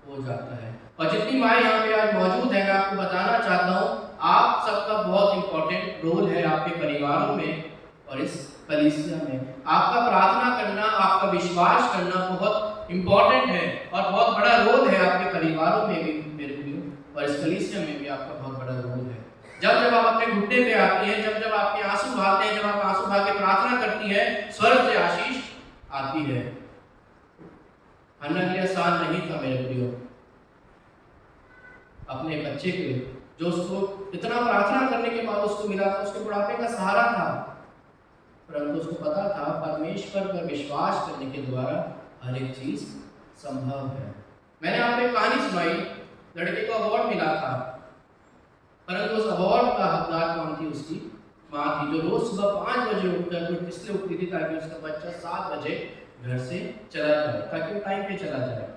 हो जाता है। और जितनी माँ यहाँ पे आज मौजूद है, मैं आपको बताना चाहता हूँ, आप सबका बहुत इंपॉर्टेंट रोल है आपके परिवारों में और इस कलीसिया में। आपका प्रार्थना करना, आपका विश्वास करना बहुत इंपॉर्टेंट है और बहुत बड़ा रोल है आपके परिवारों में भी मेरे प्रियो, और इस कलीसिया में भी आपका बहुत बड़ा रोल है। जब आप अपने घुटने पे आती हैं, जब आपके आंसू बहाते हैं, जब आप आंसू बहा के प्रार्थना करती हैं, स्वर्ग से आशीष आती है। हन्ना के लिए आसान नहीं था मेरे प्रियो, अपने बच्चे के लिए, जो उसको इतना प्रार्थना करने के बाद उसको मिला था, उसके बुढ़ापे का सहारा था, परंतु उसको पता था परमेश्वर पर विश्वास करने के द्वारा हर एक चीज संभव है। मैंने आपको एक कहानी सुनाई, लड़के को अवार्ड मिला था, परंतु उस अवार्ड का हकदार कौन थी? उसकी माँ थी, जो रोज सुबह 5 बजे उठकर इसलिए उठती थी ताकि उसका बच्चा 7 बजे घर से चला जाए, ताकि वो टाइम पे चला जाए।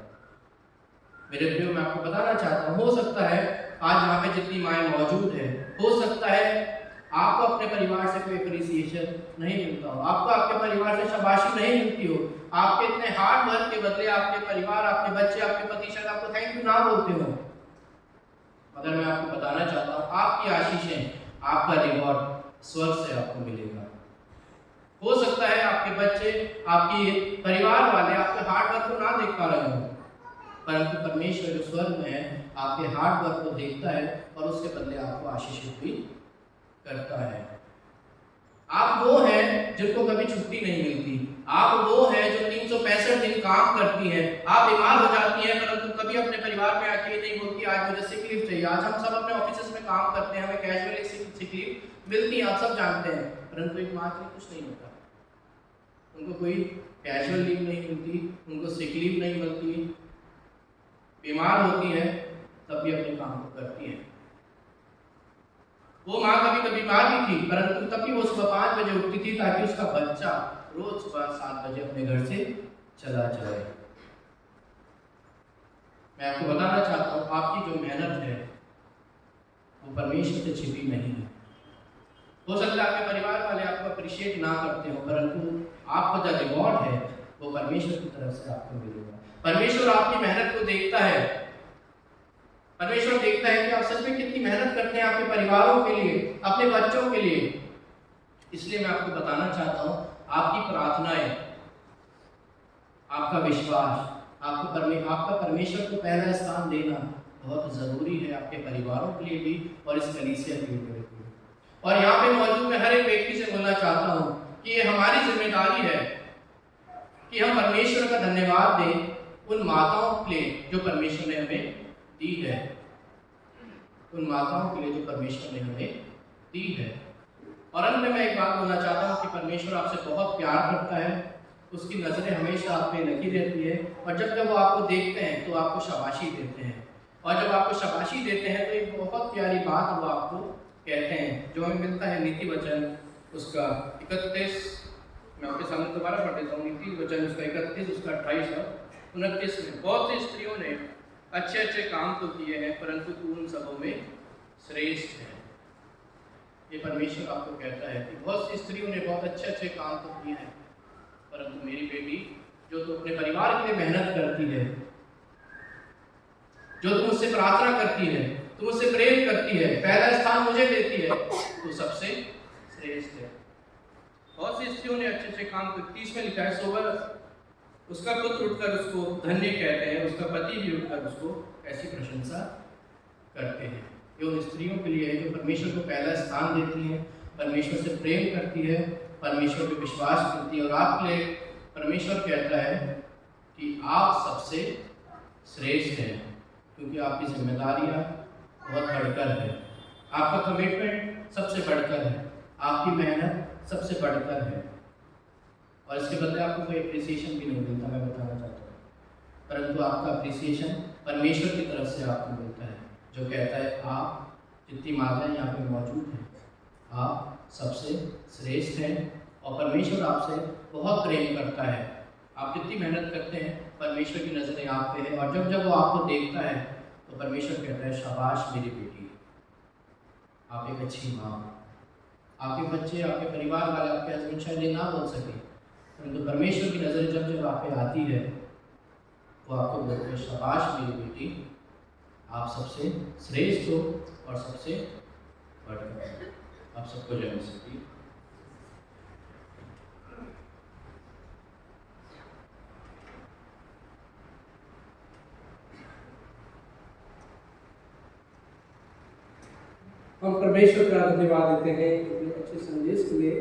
मेरे प्रियो, मैं आपको बताना चाहता हूँ, हो सकता है आज यहाँ पे जितनी माएँ मौजूद है, हो सकता है आपको अपने परिवार से कोई अप्रिसिएशन नहीं मिलता हो, आपको आपके परिवार से शाबाशी नहीं मिलती हो, आपके इतने हार्ड वर्क के बदले आपके परिवार, आपके बच्चे, आपके पति शायद आपको थैंक यू ना बोलते हो। मगर मैं आपको बताना चाहता हूँ, आपकी आशीषें, आपका रिवॉर्ड स्वर्ग से आपको मिलेगा। हो सकता है आपके बच्चे, आपकी परिवार वाले आपके हार्ड वर्क को ना देख पा रहे हो, परंतु परमेश्वर जो स्वर्ग में है आपके हार्ड वर्क को देखता है और उसके बदले आपको आशीषित भी करता है। आप वो हैं जिनको कभी छुट्टी नहीं मिलती, आप वो हैं जो 365 दिन काम करती हैं। आप बीमार हो जाती हैं, परंतु कभी अपने परिवार में आके नहीं बोलती आज मुझे सिक लीव चाहिए। आज हम सब अपने ऑफिस में काम करते हैं, हमें कैजुअल सिक लीव मिलती है, आप सब जानते हैं, परंतु एक माँ के लिए कुछ नहीं होता। उनको कोई कैजुअल लीव नहीं मिलती, उनको सिक लीव नहीं मिलती, बीमार होती है तब भी अपने काम को करती है। वो माँ कभी कभी बीमार भी थी, परंतु तब भी वो सुबह 5 बजे उठती थी ताकि उसका बच्चा रोज सुबह 7 बजे अपने घर से चला जाए। मैं आपको बताना चाहता हूँ, आपकी जो मेहनत है वो परमेश्वर से छिपी नहीं है। हो सकता है आपके परिवार वाले आपको अप्रिशिएट ना करते हो, परंतु आपको जो रिवॉर्ड है वो परमेश्वर की तरफ से आपको मिलेगा। परमेश्वर आपकी मेहनत को देखता है, परमेश्वर देखता है कि आप सच में कितनी मेहनत करते हैं अपने परिवारों के लिए, अपने बच्चों के लिए। इसलिए मैं आपको बताना चाहता हूँ, आपकी प्रार्थनाएं, आपका विश्वास, आपका परमेश्वर को पहला स्थान देना बहुत ज़रूरी है, आपके परिवारों के लिए भी और इस कलीसिया के लिए भी। और यहाँ पे मौजूद मैं हर एक व्यक्ति से बोलना चाहता हूँ कि ये हमारी जिम्मेदारी है कि हम परमेश्वर का धन्यवाद दें उन माताओं के लिए जो परमेश्वर ने हमें दी है, उन माताओं के लिए जो परमेश्वर ने हमें दी है। और अंत में मैं एक बात बोलना चाहता हूँ कि परमेश्वर आपसे बहुत प्यार करता है, उसकी नज़रें हमेशा आप पे लगी रहती है, और जब वो आपको देखते हैं तो आपको शाबाशी देते हैं, और जब आपको शाबाशी देते हैं तो एक बहुत प्यारी बात वो आपको कहते हैं, जो हमें मिलता है नीति वचन उसका 31, मैं आपके सामने दोबारा पढ़ देता हूँ, नीति वचन उसका 31, उसका 28 और 29 में, बहुत सी स्त्रियों ने अच्छे अच्छे काम तो किए हैं, परंतु तू उन सबों में श्रेष्ठ है। ये परमेश्वर आपको कहता है कि बहुत सी स्त्रियों ने बहुत अच्छे अच्छे काम तो किए हैं, परंतु मेरी बेटी, जो तू अपने परिवार के लिए मेहनत करती है, जो तुम मुझसे प्रार्थना करती है, तुम मुझसे प्रेम करती है, पहला स्थान मुझे देती है, तो सबसे श्रेष्ठ है। बहुत सी स्त्रियों ने अच्छे अच्छे काम, 31 में लिखा है, सोवर उसका पुत्र उठकर उसको धन्य कहते हैं, उसका पति भी उठकर उसको ऐसी प्रशंसा करते हैं। ये उन स्त्रियों के लिए है जो परमेश्वर को पहला स्थान देती हैं, परमेश्वर से प्रेम करती है, परमेश्वर पे विश्वास करती है। और आपके लिए परमेश्वर कहता है कि आप सबसे श्रेष्ठ हैं, क्योंकि आपकी जिम्मेदारियाँ बहुत बढ़कर है, आपका कमिटमेंट सबसे बढ़कर है, आपकी मेहनत सबसे बढ़कर है, और इसके बदले आपको कोई अप्रिसिएशन भी नहीं मिलता, मैं बताना चाहता हूँ। परंतु आपका अप्रिसिएशन परमेश्वर की तरफ से आपको मिलता है, जो कहता है आप जितनी माताएं यहाँ पे मौजूद हैं, आप सबसे श्रेष्ठ हैं और परमेश्वर आपसे बहुत प्रेम करता है। आप जितनी मेहनत करते हैं, परमेश्वर की नज़रें आप पे है, और जब जब वो आपको देखता है तो परमेश्वर कहता है शाबाश मेरी बेटी, आप एक अच्छी माँ हो। आपके बच्चे, आपके परिवार वाले, आपके हस्बैंड शायद ये ना बोल सके, परंतु परमेश्वर की नज़रें जब जब आप पे आती है वो आपको बोलते हैं शाबाश मेरी बेटी, आप सबसे श्रेष्ठ हो और सबसे बढ़कर। आप सबको जय मसीह की। हम परमेश्वर का धन्यवाद देते हैं इतने अच्छे संदेश के लिए।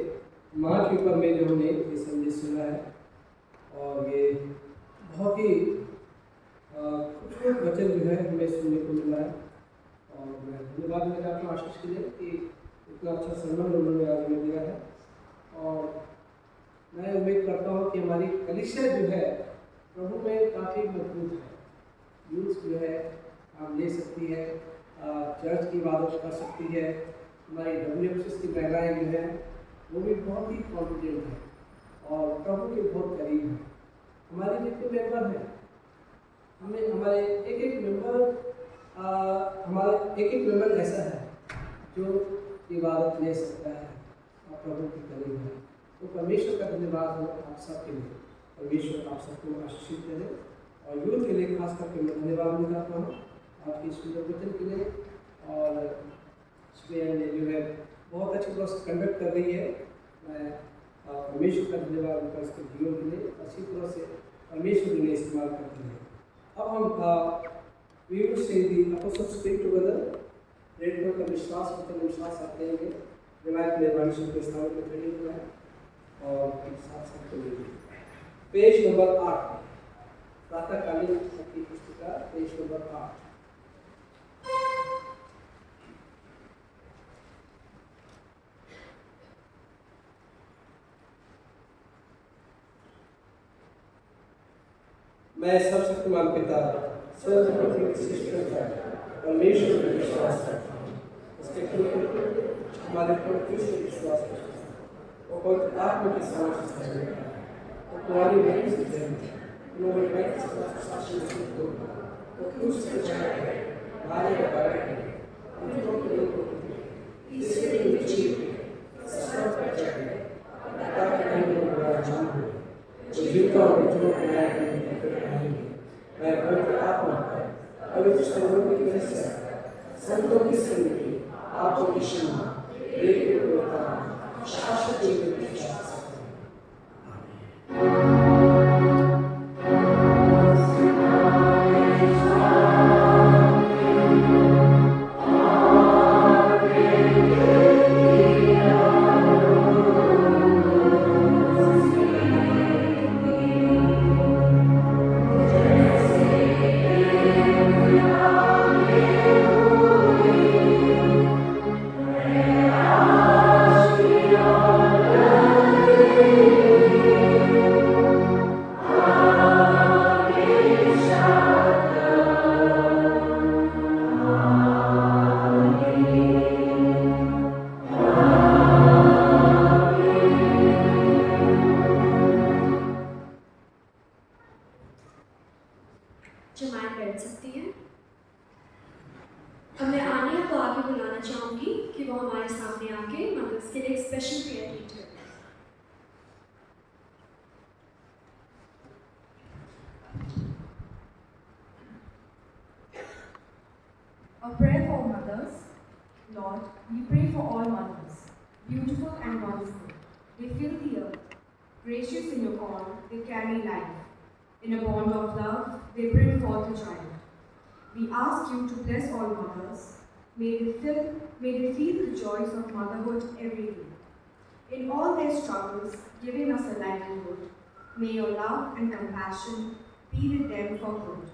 माँ के ऊपर में जो हमने ये संदेश सुना है, और ये बहुत ही खूबसूरत वचन जो है हमें सुनने को मिला है, और मैं धन्यवाद देना चाहता हूँ आशीष के लिए कि इतना अच्छा सम्मान उन्होंने आज में दिया है। और मैं उम्मीद करता हूँ कि हमारी कलीसिया जो है प्रभु में काफ़ी मजबूत है। यूथ जो है काम ले सकती है, चर्च की इबादत कर सकती है। हमारी WFCs की महिलाएँ जो हैं वो भी बहुत ही कॉन्फिडेंट है और प्रभु के बहुत करीब है। हमारे जितने मेंबर हैं, हमें हमारे एक मेंबर ऐसा है जो इबादत ले सकता है और प्रभु के करीब है। तो परमेश्वर का धन्यवाद हो आप सबके लिए। परमेश्वर आप सबको आशीषित करे, और यूथ के लिए खास करके मैं धन्यवाद देना चाहता हूँ आपकी सुंदर वचन के लिए। और इसमें जो है बहुत अच्छी तरह से कंडक्ट कर रही है। मैं परमेश्वर का धन्यवाद देता हूँ इसके जीवन के लिए। अच्छी तरह से परमेश्वर ने इस्तेमाल करते हैं। अब हम we will say the apostles speak together। Radio का विश्वास आप लेंगे। रिवायत मेहरबानी से प्रस्ताव में ट्रेनिंग हुआ है और साथ साथ पेज नंबर 8 प्रातःकालीन की पुस्तिका, पेज नंबर 8। मैं सर्वशक्तिमान पिता परमेश्वर पर विश्वास करता हूँ, उसके हमारे प्रभु से विश्वास करता हूँ। वो बहुत आत्मा के साथ वो तुम्हारी मृत्यु से जन्म उन्होंने वो क्रूस पे चढ़ा मारे का बारे तीसरे दिन चीर सड़क पर चढ़ गए ताकि कहीं लोग बड़ा जान हो जो जीवता और जो मैं पवित्र आत्मा पवित्र संगति की वजह से संतों की संगति आपको की क्षमा एक शाश्वत जीवन की विश्वास जमात बैठ सकती है। अब मैं आनिया को आगे बुलाना चाहूँगी कि वो हमारे सामने आके मदर्स के लिए एक स्पेशल प्रेयर लीड करें। A prayer for mothers. Lord, we pray for all mothers, beautiful and wonderful. They fill the earth. Gracious in your call, they carry life. In a bond of love, they bring forth a child. We ask you to bless all mothers. May they feel the joys of motherhood every day. In all their struggles, giving us a livelihood, may your love and compassion be with them for good.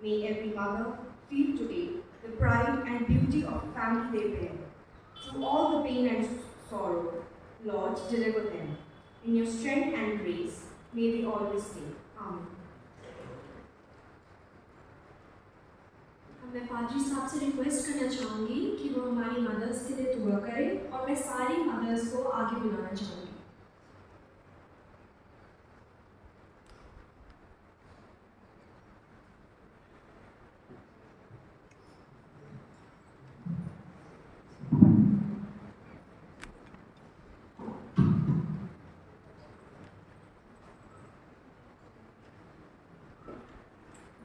May every mother feel today the pride and beauty of the family they bear. Through all the pain and sorrow, Lord, deliver them. In your strength and grace, may they always stay. Amen. मैं पादरी साहब से request करना चाहूँगी कि वो हमारी mother's के लिए दुआ करें और मैं सारी मदर्स को आगे बुलाना चाहूँगी।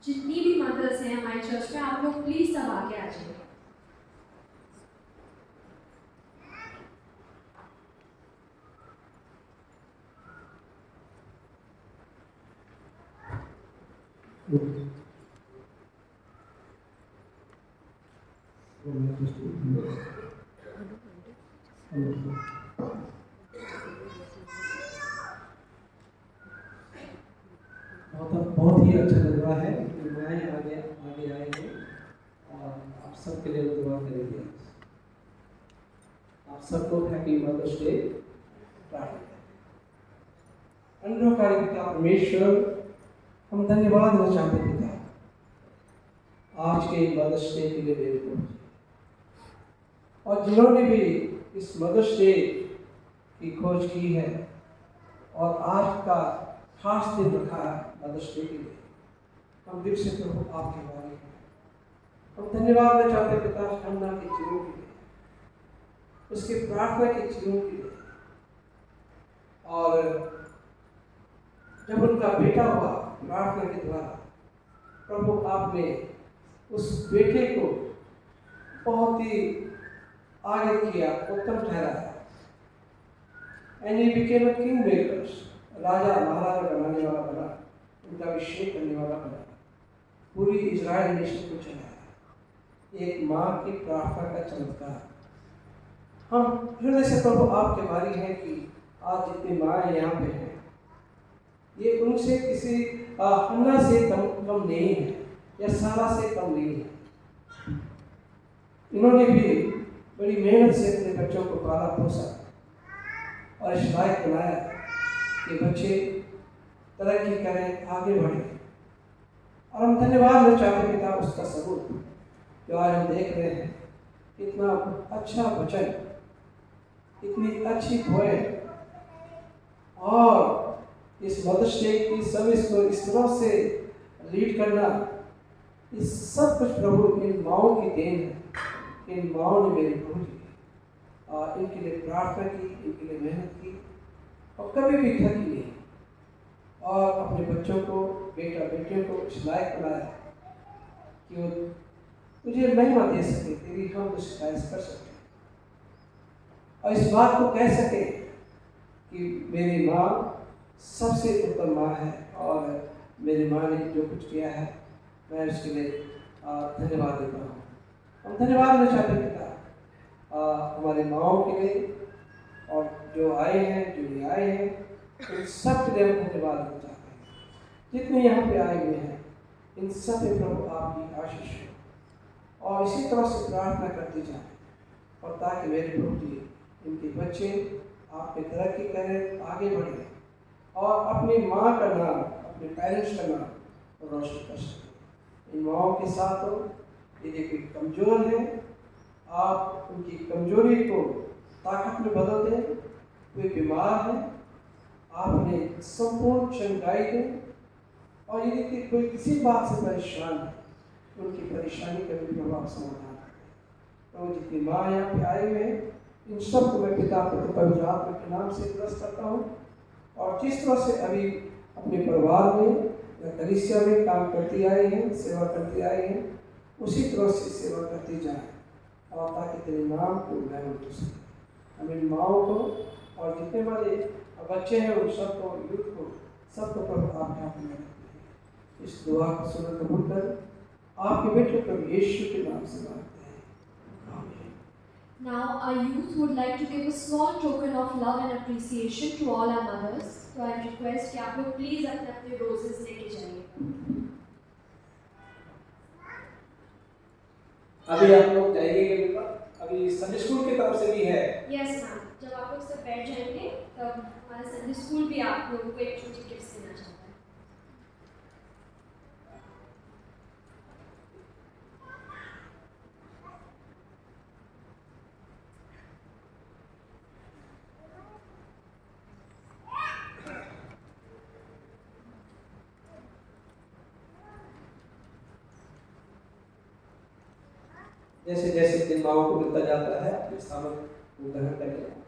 जितनी भी मदर्स हैं हमारे चर्च में, आप लोग प्लीज सब आगे आ जाइए। बहुत ही अच्छा लग रहा है कि मैं आगे आए हैं और आप सबके लिए दुआ करेंगे। आप सबको हैप्पी मदर्स डे प्रार्थना। अनुग्रहकारी पिता परमेश्वर, हम धन्यवाद देना चाहते हैं पिता आज के मदर्स डे के लिए मेरे को, और जिन्होंने भी इस मदर्स डे की खोज की है और आज का खास दिन रखा है मदर्स डे के लिए, हम दिल से प्रभु आपके बारे में हम धन्यवाद देना चाहते हैं पिता हन्ना के जीवन के लिए, उसके प्रार्थना के जीवन के लिए। और जब उनका बेटा हुआ प्रार्थना के द्वारा, प्रभु आपने उस बेटे को बहुत ही आगे किया, उत्तम ठहराया। And he became a king makers, राजा महाराजा बनाने वाला बना, उनका अभिषेक करने वाला बना, पूरी इजराइल नेशन को चलाया। एक माँ की प्रार्थना का चमत्कार। हम हृदय से प्रभु आपके बारी हैं कि आज जितनी माँ यहाँ पे हैं, ये उनसे किसी हन्ना से कम नहीं है या सारा से कम नहीं है। इन्होंने भी बड़ी मेहनत से अपने बच्चों को पाला पोसा और इस लायक बनाया कि बच्चे तरक्की करें, आगे बढ़ें। और हम धन्यवाद देना चाहते पिता उसका सबूत जो आज हम देख रहे हैं। इतना अच्छा वचन, इतनी अच्छी पोएम, और इस मदर्स डे की सर्विस को इस तरह से लीड करना, इस सब कुछ प्रभु इन माओं की देन है। इन माओं ने मेरे प्रभु जी और इनके लिए प्रार्थना की, इनके लिए मेहनत की और कभी भी थकी नहीं, और अपने बच्चों को, बेटा बेटियों को इस लायक बनाया कि वो तुझे महिमा दे सके, तेरी हम तो शिकायत कर सके और इस बात को कह सके कि मेरी माँ सबसे उत्तम माँ है और मेरी माँ ने जो कुछ किया है मैं उसके लिए धन्यवाद देता हूँ। हम धन्यवाद देना चाहते हैं पिता हमारे माँओं के लिए, और जो आए हैं, जो नहीं आए हैं, इन सब के लिए हम धन्यवाद देना चाहते हैं। जितने यहाँ पे आए हुए हैं, इन सब पे प्रभु आपकी आशीष हो और इसी तरह से प्रार्थना करते जाएं, और ताकि मेरे प्रभु जी इनके बच्चे आप पे तरक्की करें, आगे बढ़ें और अपनी माँ का नाम, अपने पेरेंट्स का नाम रोशन कर सकें। इन माँओं के साथ हो, यदि कोई कमज़ोर है, आप उनकी कमजोरी को ताकत में बदल दें। कोई बीमार है, आप उन्हें संपूर्ण चंगाई दें, और यदि कोई किसी बात से परेशान है, उनकी परेशानी का भी प्रभाव समाधान करें। तो जितनी माँ यहाँ पे आए हुए हैं, इन सब को मैं पिता पवित्र आत्मा के नाम से ब्लेस करता हूँ, और जिस तरह से अभी अपने परिवार में या कलीसिया में काम करती आई हैं, सेवा करती आई हैं, उसी तरह से सेवा करती जाए, और ताकि तेरे नाम को महसूस हो सके। हम इन माओं को और जितने वाले बच्चे हैं उन सबको, यूथ को, सबको प्रभु आपके हाथ में रखते हैं। इस दुआ को सुनकर कबूल कर आपके बेटे प्रभु यीशु के नाम से मांगते हैं, आमीन। Now our youth would like to give a small token of love and appreciation to all our mothers. So I request कि आप लोग प्लीज अपने अपने रोजेस लेके जाइए। अभी आप लोग जाइएगा, अभी संडे स्कूल की तरफ से भी है। Yes मैम, जब आप लोग सब बैठ जाएंगे तब हमारा संडे स्कूल भी आप लोगों को एक छोटी गिफ्ट देना चाहता है। जैसे जैसे दिन माओ को मिलता जाता है अपने स्थानों को ग्रहण करें।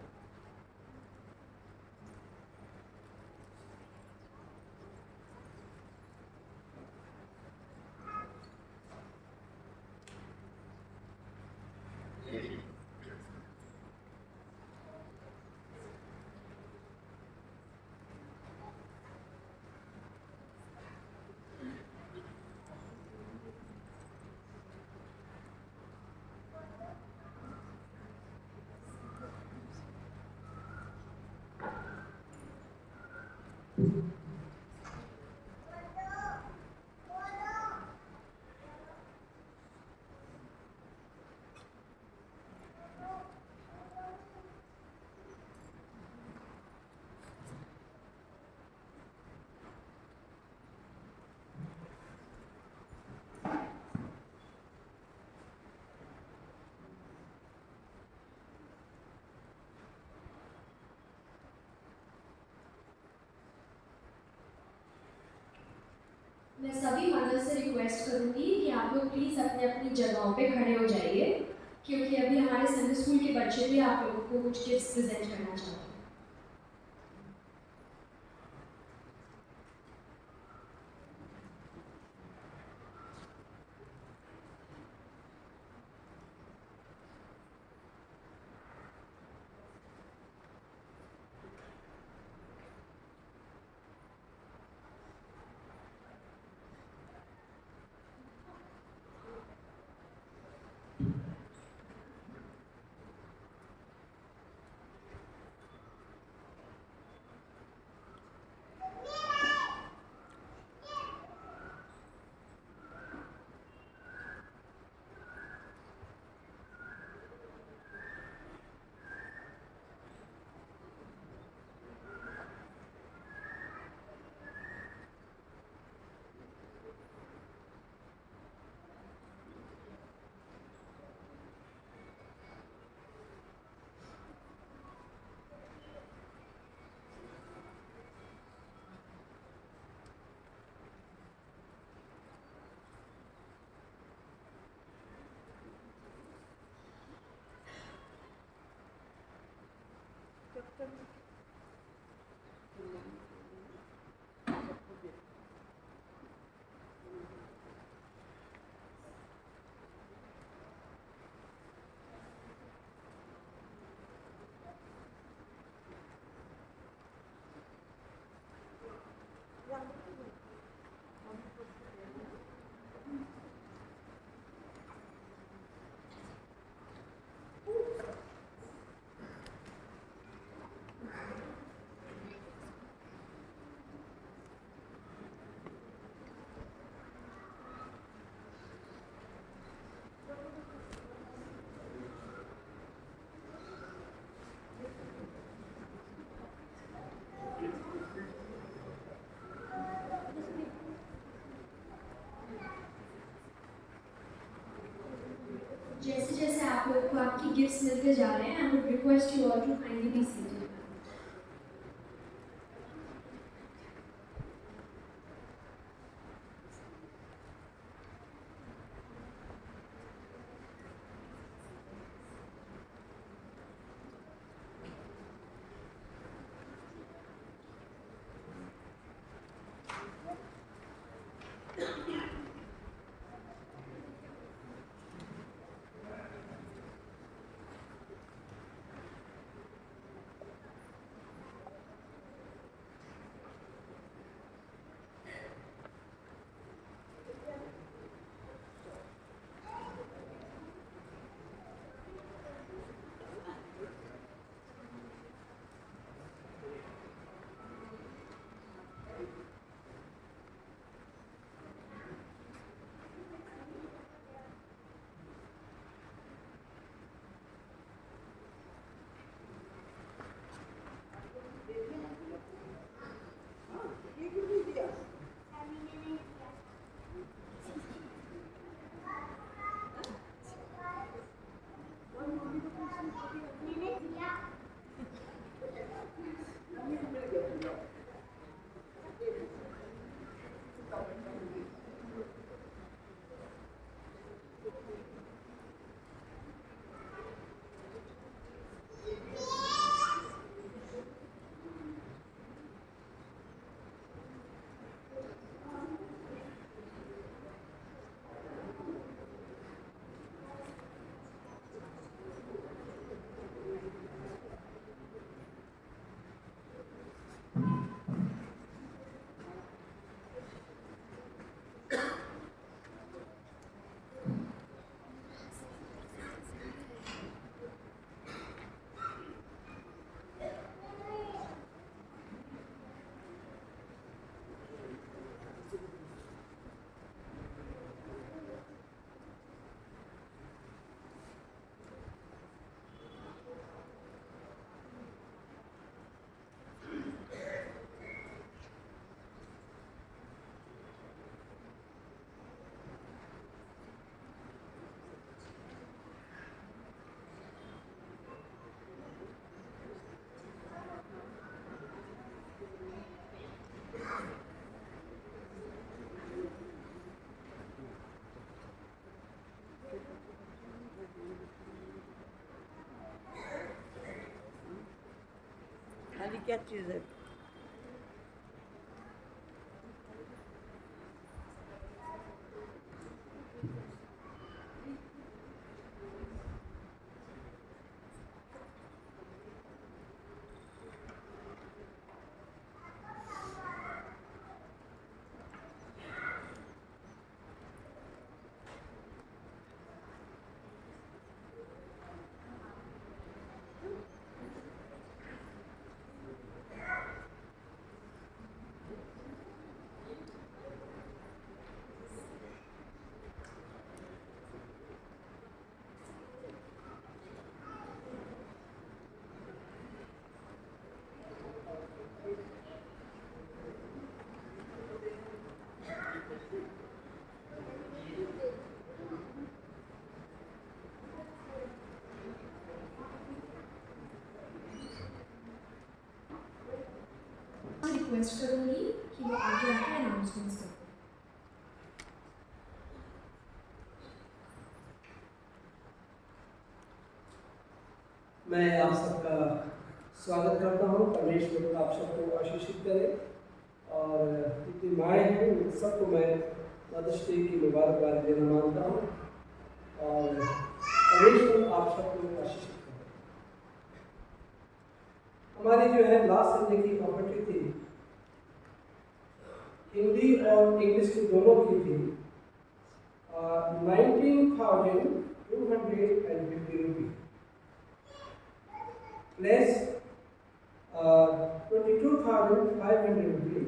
मैं सभी मदर से रिक्वेस्ट करूंगी कि आप लोग प्लीज़ अपने अपनी जगहों पे खड़े हो जाइए, क्योंकि अभी हमारे संडे स्कूल के बच्चे भी आप लोगों को कुछ गिफ्ट्स प्रेजेंट करना चाहते हैं। जैसे जैसे आप लोगों को आपकी गिफ्ट्स मिलते जा रहे हैं, I would request you all to kindly be seated. क्या चीज़ है? रिक्वेस्ट करूंगी कि वो आगे आके अनाउंसमेंट्स करें। मैं आप सबका स्वागत करता हूँ। परमेश्वर आप सबको आशीषित करे और जितनी माएँ हैं उन सबको मैं मदर्स डे की मुबारकबाद देना मानता हूँ और परमेश्वर आप सबको आशीषित करे। हमारी जो है लास्ट संडे की प्रॉपर्टी थी, हिंदी और इंग्लिश की दोनों की थी, 19,250 रुपये प्लस 22,500 रुपये,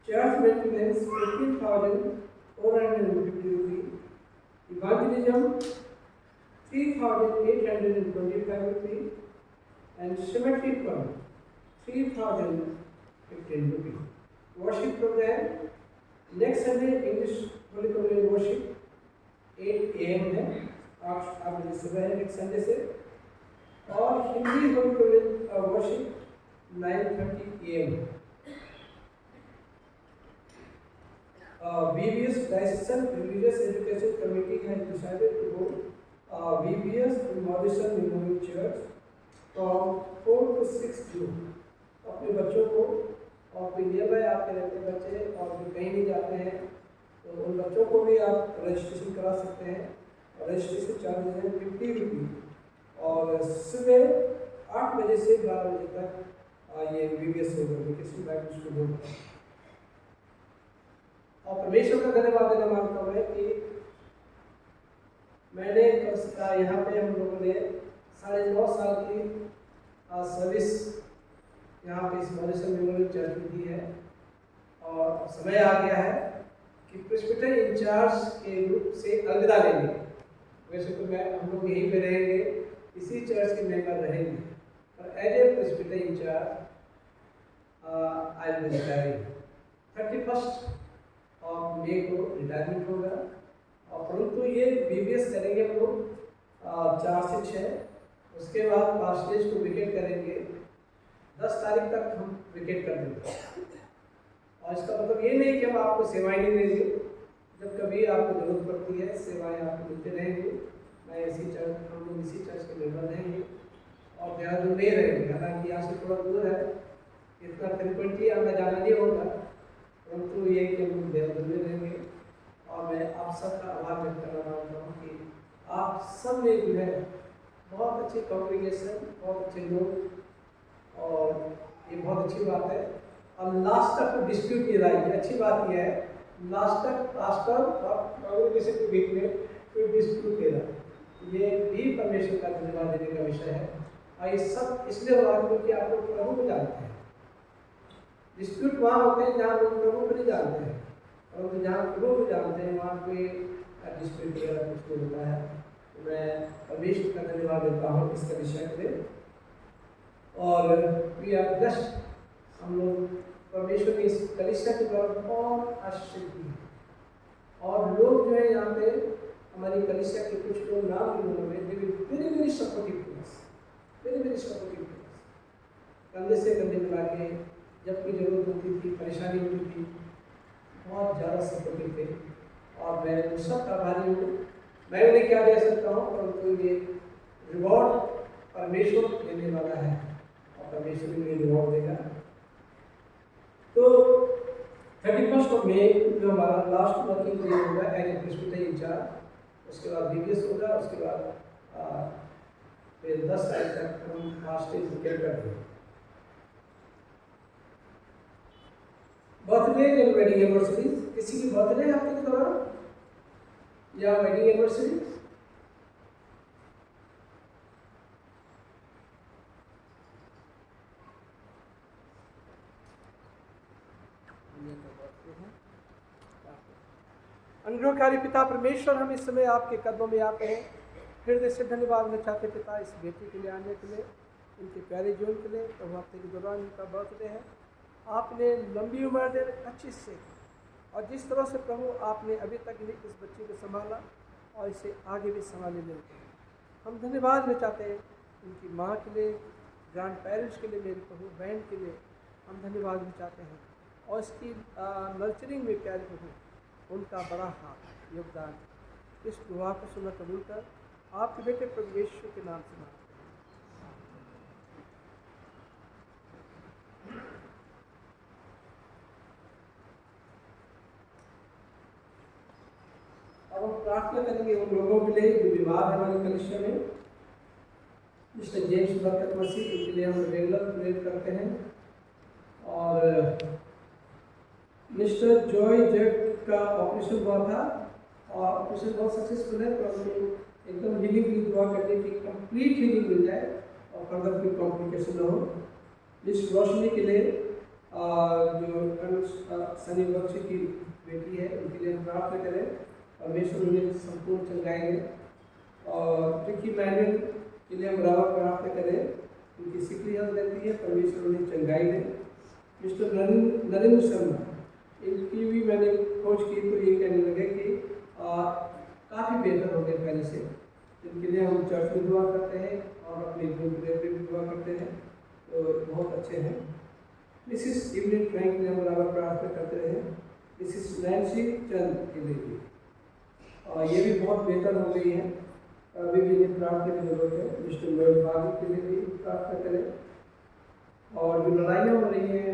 चर्च मेंटेनेंस 15,450 रुपये, इवेंजलिज्म 3,825 रुपये and cemetery fund 3,015 rupees. Worship program next Sunday English Holy Communion worship 8 AM है, आप मुझे सुबह है नेक्स्ट संडे से, और Hindi holy communion worship 9:30 AM। VBS Diocesan Religious Education Committee has decided to hold VBS in Maudsley Memorial Church from 4 to 6 June। अपने बच्चों को, और कोई नियर बाय आपके रहते हैं बच्चे और जो कहीं नहीं जाते हैं तो उन बच्चों को भी आप रजिस्ट्रेशन करा सकते हैं। और रजिस्ट्रेशन चार्ज है 50 रुपये और सुबह 8 बजे से 12 बजे तक ये VBS होगा, वेकेशन बैक स्कूल होगा। और परमेश्वर का धन्यवाद देना मानता हूँ कि मैंने यहाँ पे हम लोगों ने 9.5 साल की सर्विस यहाँ पे इस मॉरिसन मेमोरियल चर्च में दी है और अब समय आ गया है कि प्रेस्बिटर इंचार्ज के रूप से अलविदा लेंगे। वैसे तो हम लोग यहीं पे रहेंगे, इसी चर्च के मेंबर रहेंगे, पर as a presbyter in charge I will retire 31 मई को रिटायरमेंट होगा। और परंतु ये VBS करेंगे हम लोग 4 से 6, उसके बाद पास्टेज को विकेट करेंगे। 10 तारीख तक हम विकेट कर देंगे। और इसका मतलब ये नहीं कि हम आपको सेवाएं नहीं देंगे, जब कभी आपको जरूरत पड़ती है सेवाएं आपको मिलते रहेंगे। मैं हम लोग इसी चर्च के मेंबर रहेंगे और देहरादून नहीं रहेंगे, हालांकि यहाँ से थोड़ा दूर है, इतना फ्रिक्वेंटली आना जाना नहीं होगा, परंतु ये कि हम देहरादून में रहेंगे। और मैं आप सबका आभार व्यक्त करना चाहता हूँ कि आप सब ने जो है बहुत अच्छी कॉन्ग्रीगेशन, बहुत अच्छे लोग, और ये बहुत अच्छी बात है। और लास्ट तक कोई डिस्प्यूट नहीं रहा, ये अच्छी बात यह है, लास्ट तक पास्टर और कॉन्ग्रीगेशन के बीच में कोई डिस्प्यूट नहीं रहा। ये भी परमेश्वर का धन्यवाद देने का विषय है। और ये सब इसलिए हुआ क्योंकि आप लोग प्रभु को जानते हैं। डिस्प्यूट वहाँ होते हैं जहाँ लोग प्रभु को नहीं जानते हैं, और जहाँ प्रभु को जानते हैं वहाँ कोई डिस्प्यूट वगैरह कुछ नहीं होता है। तो मैं परमेश्वर का धन्यवाद देता हूँ इसका विषय के लिए। और वी आर ब्लेस्ड, हम लोग परमेश्वर की इस कलीसिया के द्वारा बहुत आशीषित हुए। और लोग जो है यहाँ पे हमारी कलीसिया के कुछ लोग नाम भी उन्होंने very supportive to us, very supportive to us. कंधे से कंधे मिला के जब कोई जरूरत होती थी, परेशानी होती थी, बहुत ज़्यादा सपोर्टिव थे। और मैं उन सब का आभारी हूँ। मैं उन्हें क्या दे सकता हूँ, परंतु ये रिवॉर्ड परमेश्वर देने वाला है। और परमेश्वर के लिए रिवॉर्ड देगा। तो 31 मई जो हमारा लास्ट वर्किंग डे होगा एज ए प्रेस्बिटरी इंचार्ज, उसके बाद बीबीएस होगा, उसके बाद फिर 10 तारीख तक हम फास्ट डे बुकेट कर देंगे। बर्थडे या वेडिंग एनिवर्सरी, किसी की बर्थडे हफ्ते के दौरान या वेडिंग एनिवर्सरी? अनुग्रहकारी पिता परमेश्वर, हम इस समय आपके कदमों में आते हैं, हृदय से धन्यवाद देना चाहते पिता इस बेटी के लिए आने के लिए, इनके प्यारे जीवन के लिए। प्रभु हफ्ते के दौरान इनका बर्थडे है, आपने लंबी उम्र दे, अच्छी से, और जिस तरह से प्रभु आपने अभी तक इस बच्चे को संभाला और इसे आगे भी संभालने में हम धन्यवाद देना चाहते हैं। इनकी माँ के लिए, ग्रैंड पेरेंट्स के लिए, मेरे प्रभु बहन के लिए हम धन्यवाद देना चाहते हैं, और इसकी नर्चरिंग में प्यारे प्रभु उनका बड़ा हाथ योगदान, इस दुआ को सुना कबूल कर आपके बेटे प्रभु यीशु के नाम से मांगते हैं। अब हम प्रार्थना करेंगे उन लोगों के लिए जो बीमार है हमारे कलिसिया में। मिस्टर जेम्स बरकत मसीह, इनके लिए हम रेगुलर प्रेयर करते हैं, और मिस्टर जॉय जेट का ऑपरेशन हुआ था और ऑपरेशन बहुत सक्सेसफुल है, तो हमने एकदम हीलिंग की दुआ करने की कंप्लीट हीलिंग मिल जाए और फर्दर कोई कॉम्प्लिकेशन न हो। मिस रोशनी के लिए जो सनी बख्शी की बेटी है, उनके लिए हम प्रार्थना करें, परमेश्वर उन्हें संपूर्ण चंगाएंगे। और रिकी मैनुअल के लिए हम बराबर प्रार्थना करें, उनकी सिकली हेल्थ रहती है, परमेश्वर उन्हें चंगाई दे। मिस्टर नरेंद्र शर्मा, इनकी भी मैंने खोज की तो ये कहने लगे कि काफ़ी बेहतर हो गए पहले से। इनके लिए हम चर्च में दुआ करते हैं और अपने ग्रुप में भी दुआ करते हैं, तो बहुत अच्छे हैं। मिसिस इवनिंग फ्रैंक के लिए हम बराबर प्रार्थना करते हैं, मिसिस नैन्सी चंद के लिए भी, और ये भी बहुत बेहतर हो गई है, अभी भी इन्हें प्रार्थना की जरूरत है। मिस्टर नोएल बागी के लिए भी प्रार्थना करें। और जो लड़ाइयाँ हो रही हैं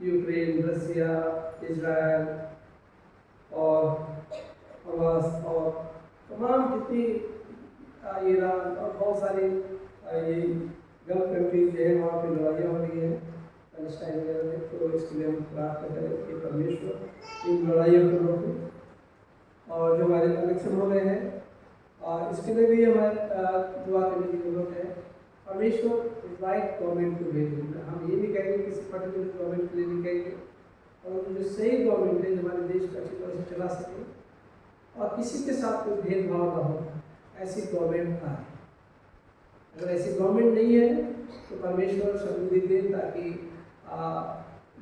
यूक्रेन, रसिया, इजराइल और हमास और तमाम जितनी ईरान और बहुत सारी ये गल्फ कंट्रीज जो है वहाँ पे लड़ाइयाँ हो रही हैं पैलेस्टाइन वगैरह में, तो इसके लिए हम प्रार्थना करें कि परमेश्वर इन लड़ाइयों को रोके। और जो हमारे इलेक्शन हो रहे हैं और इसके लिए भी हमें दुआ करने की जरूरत है। परमेश्वर राइट गवर्नमेंट को भेजेंगे, हम ये नहीं कहेंगे किसी पर्टिकुलर गवर्नमेंट के लिए नहीं कहेंगे, और जो सही गवर्नमेंट है हमारे देश को अच्छी तरह से चला सके और किसी के साथ कोई भेदभाव ना हो, ऐसी गवर्नमेंट आए। अगर ऐसी गवर्नमेंट नहीं है तो परमेश्वर समृद्धि दे, ताकि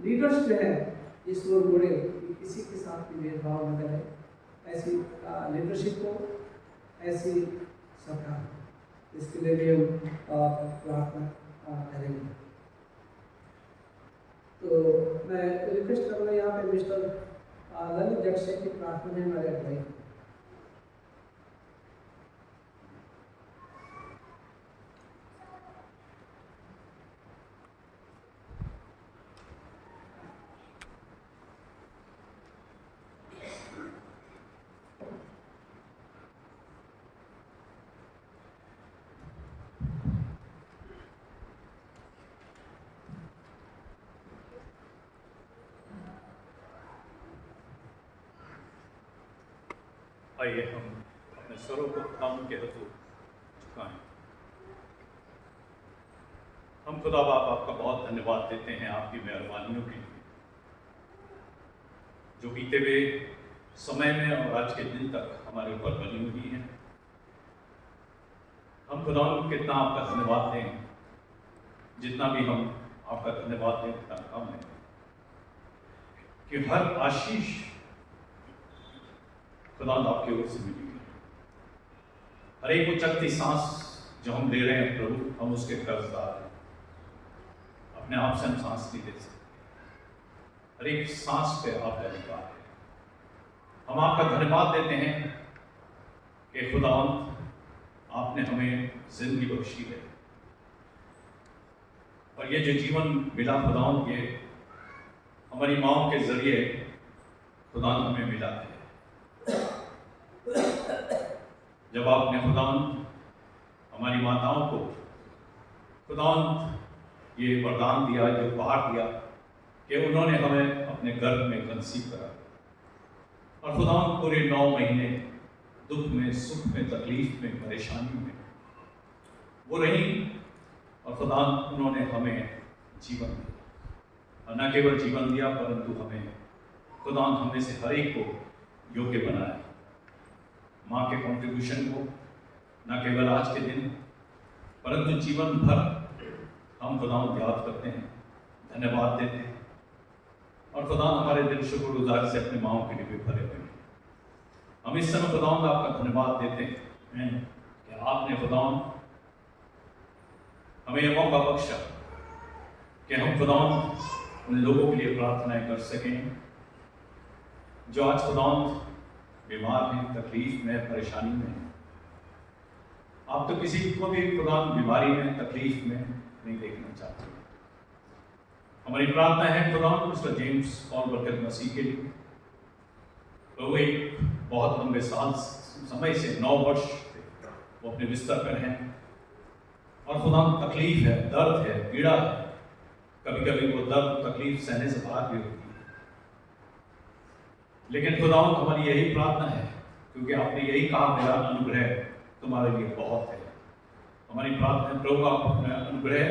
लीडर्स जो है इस ओर मुड़े कि किसी के साथ भी भेदभाव न करें, ऐसी लीडरशिप को, ऐसी सरकार, इसके लिए भी हम प्रार्थना करेंगे। तो मैं रिक्वेस्ट करूँगा यहाँ पे मिस्टर ललित जट से की प्रार्थना में हमारे अगुवाई। आइए हम अपने सरों को खुदावंद के हुजूर झुकाएं। हम खुदा बाप आपका बहुत धन्यवाद देते हैं आपकी मेहरबानियों के लिए, जो बीते हुए समय में और आज के दिन तक हमारे ऊपर बनी हुई हैं। हम खुदावंद कितना आपका धन्यवाद दें, जितना भी हम आपका धन्यवाद दें उतना कम है, कि हर आशीष खुदावंद आपकी ओर से मिली है। हर एक उचकती सांस जो हम ले रहे हैं प्रभु, हम उसके कर्जदार हैं। अपने आप से हम सांस नहीं ले सकते, हर एक सांस पे आपका अधिकार है। हम आपका धन्यवाद देते हैं कि खुदावंद आपने हमें जिंदगी बख्शी है। और ये जो जीवन मिला खुदावंद ये हमारी माओ के जरिए खुदावंद हमें मिला है। जब आपने खुदावंद हमारी माताओं को खुदावंद ये वरदान दिया, जो उपहार दिया कि उन्होंने हमें अपने गर्भ में कंसीव करा, और खुदावंद पूरे 9 महीने दुख में, सुख में, तकलीफ में, परेशानी में वो रही, और खुदावंद उन्होंने हमें जीवन दिया, और न केवल जीवन दिया परंतु हमें खुदावंद हमें से हर एक को योग्य बनाया। माँ के कंट्रीब्यूशन को न केवल आज के दिन परंतु जीवन भर हम खुदावंद याद करते हैं, धन्यवाद देते हैं, और खुदावंद हमारे दिल शुक्रगुजारी से अपने माओं के लिए भी भरे हुए हैं। हम इस समय खुदावंद आपका धन्यवाद देते हैं कि आपने खुदावंद हमें यह मौका बख्शा कि हम खुदावंद उन लोगों के लिए प्रार्थनाएं कर सकें जो आज खुदावंद बीमार हैं, तकलीफ में, परेशानी में। आप तो किसी को भी खुदावंद बीमारी में, तकलीफ में नहीं देखना चाहते। हमारी प्रार्थना है खुदावंद मिस्टर जेम्स पॉल बरकत मसीह के लिए। तो वो एक बहुत लंबे समय से 9 वर्ष वो अपने बिस्तर पर हैं, और खुदावंद तकलीफ है, दर्द है, पीड़ा है, कभी कभी वो दर्द तकलीफ सहने से बाहर भी होती है। लेकिन खुदावंद हमारी यही प्रार्थना है, क्योंकि आपने यही कहा मेरा अनुग्रह तुम्हारे लिए बहुत है। हमारी प्रार्थना है प्रभु आप अपने अनुग्रह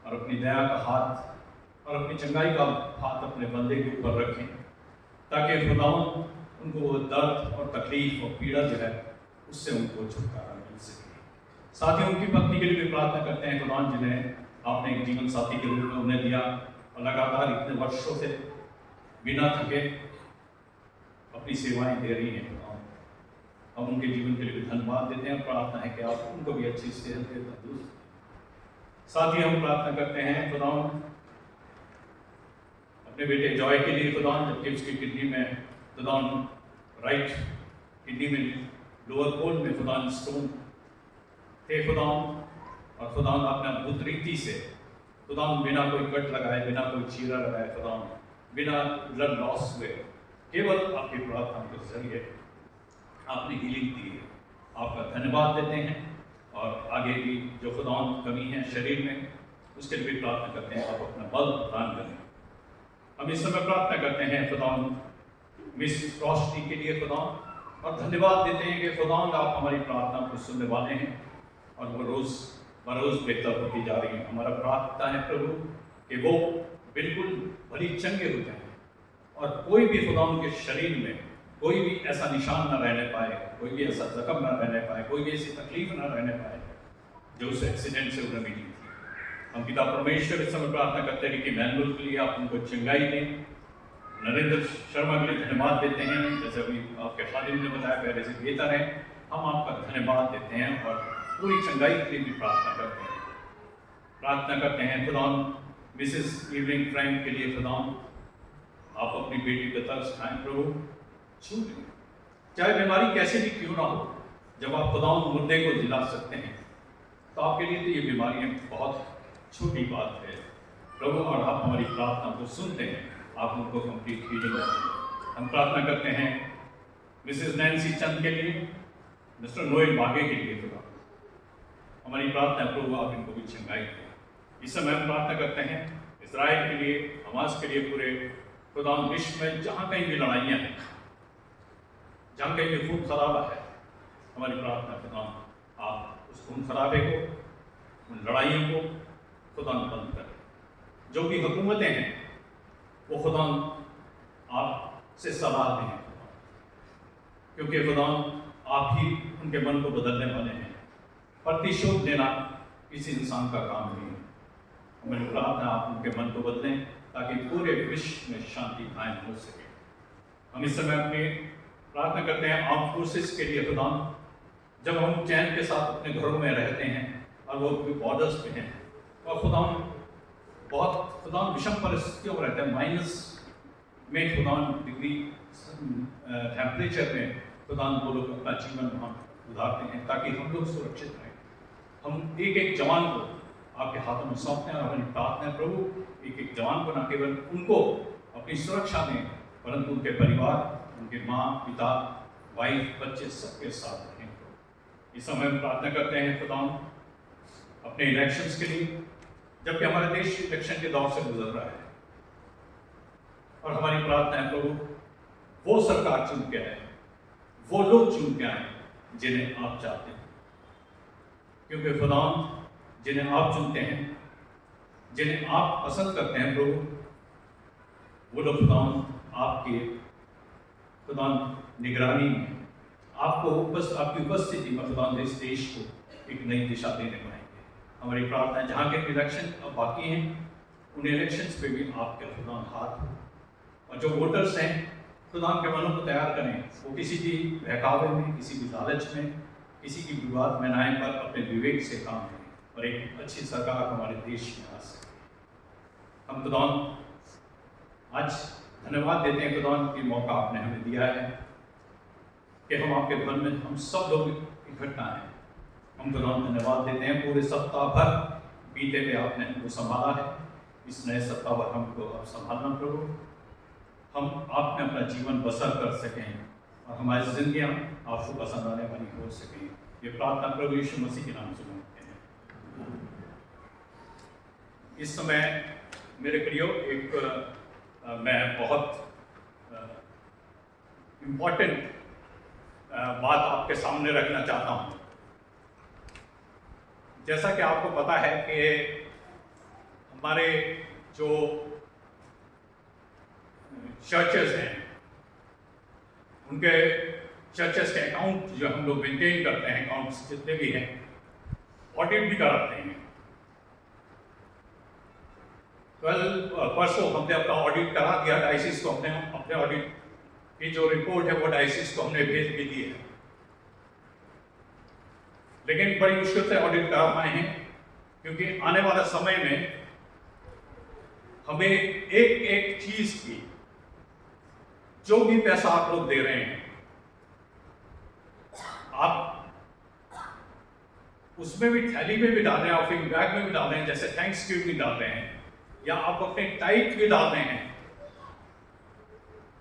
और अपनी दया का हाथ और अपनी चंगाई का हाथ अपने बंदे के ऊपर रखें, ताकि खुदावंद उनको वो दर्द और तकलीफ और पीड़ा जो है उससे उनको छुटकारा मिल सके। साथ ही उनकी पत्नी के लिए भी प्रार्थना करते हैं खुदावंद जिन्हें आपने एक जीवन साथी के रूप में उन्हें दिया, और लगातार इतने वर्षों से बिना थके अपनी सेवाएं दे रही हैं। हम उनके जीवन के लिए भी धन्यवाद देते हैं, और प्रार्थना है कि आप उनको भी अच्छी सेहत दे, तंदुरुस्त। साथ ही हम प्रार्थना करते हैं खुदावंद अपने बेटे जॉय के लिए खुदावंद, जबकि उसकी किडनी में खुदावंद राइट किडनी में लोअर पोल में खुदावंद स्टोन थे खुदावंद, और खुदावंद आपने अद्भुत रीति से खुदावंद बिना कोई कट लगाए, बिना कोई चीरा लगाए, खुदावंद बिना ब्लड लॉस हुए, केवल आपकी प्रार्थना के जरिए आपने हीलिंग दी है। आपका धन्यवाद देते हैं, और आगे भी जो खुदावंद कमी है शरीर में उसके लिए भी प्रार्थना करते हैं आप अपना बल प्रदान करें। हम इस समय प्रार्थना करते हैं खुदावंद मिस रोशनी के लिए खुदावंद, और धन्यवाद देते हैं कि खुदावंद आप हमारी प्रार्थना को सुनने वाले हैं, और वो रोज़ बरोज़ बेहतर होती जा रही है। हमारा प्रार्थना है प्रभु कि वो बिल्कुल भली चंगे हो जाए, और कोई भी खुदावंद के शरीर में कोई भी ऐसा निशान न रहने पाए, कोई भी ऐसा जख्म न रहने पाए, कोई भी ऐसी तकलीफ न रहने पाए जो उस एक्सीडेंट से उन्हें मिली थी। हम पिता परमेश्वर इस समय प्रार्थना करते हैं कि मैनुअल के लिए आप उनको चंगाई दें। नरेंद्र शर्मा के लिए धन्यवाद देते हैं, जैसे अभी आपके खादिम ने बताया पहले से बेहतर है। हम आपका धन्यवाद देते हैं और पूरी चंगाई के लिए भी प्रार्थना करते हैं। प्रार्थना करते हैं खुदावंद मिसेस इवरिंग फ्रैंक के लिए खुदावंद आप अपनी बेटी पे तरस खाएं प्रभु, छू लें, चाहे बीमारी कैसे भी क्यों ना हो। जब आप खुदावंद मुर्दे को जिला सकते हैं तो आपके लिए तो ये बीमारियां बहुत छोटी बात है प्रभु, और आप हमारी प्रार्थना को सुनते हैं, आप उनको कंप्लीट हीलिंग करते हैं। हम प्रार्थना करते हैं मिसेस नैन्सी चंद के लिए, मिस्टर नोएल बागे के लिए खुदा हमारी प्रार्थना है प्रभु आप इनको भी चंगाई दें। इस समय हम प्रार्थना करते हैं इजराइल के लिए, हमास के लिए, पूरे खुदावंद विश्व में जहाँ कहीं भी लड़ाइयाँ हैं, जहाँ कहीं भी खून खराबा है, हमारी प्रार्थना खुदावंद आप उस खून खराबे को, उन लड़ाइयों को खुदावंद बंद करें। जो भी हुकूमतें हैं वो खुदावंद आपसे सलाह दें, क्योंकि खुदावंद आप ही उनके मन को बदलने वाले हैं। प्रतिशोध देना किसी इंसान का काम नहीं है। हमारी प्रार्थना आप उनके मन को बदलें ताकि पूरे विश्व में शांति कायम हो सके। हम इस समय अपनी प्रार्थना करते हैं आर्म्ड फोर्सेस के लिए खुदावंद, जब हम चैन के साथ अपने घरों में रहते हैं और वो बॉर्डर्स पे हैं और खुदावंद बहुत खुदावंद विषम परिस्थितियों में रहते हैं, माइनस में खुदावंद डिग्री टेम्परेचर में खुदावंद वो लोग अपना जीवन वहाँ गुजारते हैं ताकि हम लोग सुरक्षित रहें। हम एक एक जवान को आपके हाथों में सौंपते हैं और हमारी प्रार्थना है प्रभु एक एक जवान को न केवल उनको अपनी सुरक्षा दें परंतु उनके परिवार, उनके माँ पिता, वाइफ, बच्चे सबके साथ रहें। इस समय हम प्रार्थना करते हैं खुदा अपने इलेक्शंस के लिए, जबकि हमारा देश इलेक्शन के दौर से गुजर रहा है और हमारी प्रार्थना है प्रभु वो सरकार चुन के आए, वो लोग चुन के आए जिन्हें आप चाहते हैं, क्योंकि खुदा जिन्हें आप चुनते हैं, जिन्हें आप पसंद करते हैं प्रभु, वो लोग खुदा आपके खुदा निगरानी में आपकी उपस्थिति में खुदा इस देश को एक नई दिशा देने पाएंगे। हमारी प्रार्थना है जहाँ के इलेक्शन अब बाकी हैं उन इलेक्शंस पे भी आपके खुदा हाथ हो, और जो वोटर्स हैं खुदा के मनों को तैयार करें, वो किसी भी बहकावे में, किसी भी लालच में, किसी की विवाद में नाए पर अपने विवेक से काम करें और एक अच्छी सरकार हमारे देश में आ सके। हम खुदा आज धन्यवाद देते हैं खुदा कि मौका आपने हमें दिया है कि हम आपके भवन में हम सब लोग इकट्ठा हैं। हम खुदा धन्यवाद देते हैं पूरे सप्ताह भर बीते पे आपने हमको संभाला है, इस नए सप्ताह भर हमको आप संभालना प्रभु, हम आप में अपना जीवन बसर कर सकें और हमारी जिंदगियां आपको पसंद आने वाली हो सकें। ये प्रार्थना प्रभु यीशु मसीह के नाम से मांगते हैं। इस समय मेरे प्रियो एक मैं बहुत इम्पोर्टेंट बात आपके सामने रखना चाहता हूँ। जैसा कि आपको पता है कि हमारे जो चर्चेस हैं उनके चर्चेस के अकाउंट जो हम लोग मेंटेन करते हैं, अकाउंट्स जितने भी हैं, ऑडिट भी कराते हैं। परसों हमने अपना ऑडिट करा दिया डायसिस को, अपने ऑडिट की जो रिपोर्ट है वो डायसिस को हमने भेज भी दी है, लेकिन बड़ी मुश्किल से ऑडिट करा पाए हैं क्योंकि आने वाला समय में हमें एक एक चीज की जो भी पैसा आप लोग दे रहे हैं, आप उसमें भी थैली में भी डाल रहे हैं, ऑफरिंग बैग में भी डाल रहे हैं, जैसे थैंक्स गिव भी डाल रहे हैं, या आप अपने टाइट भी डाल रहे हैं,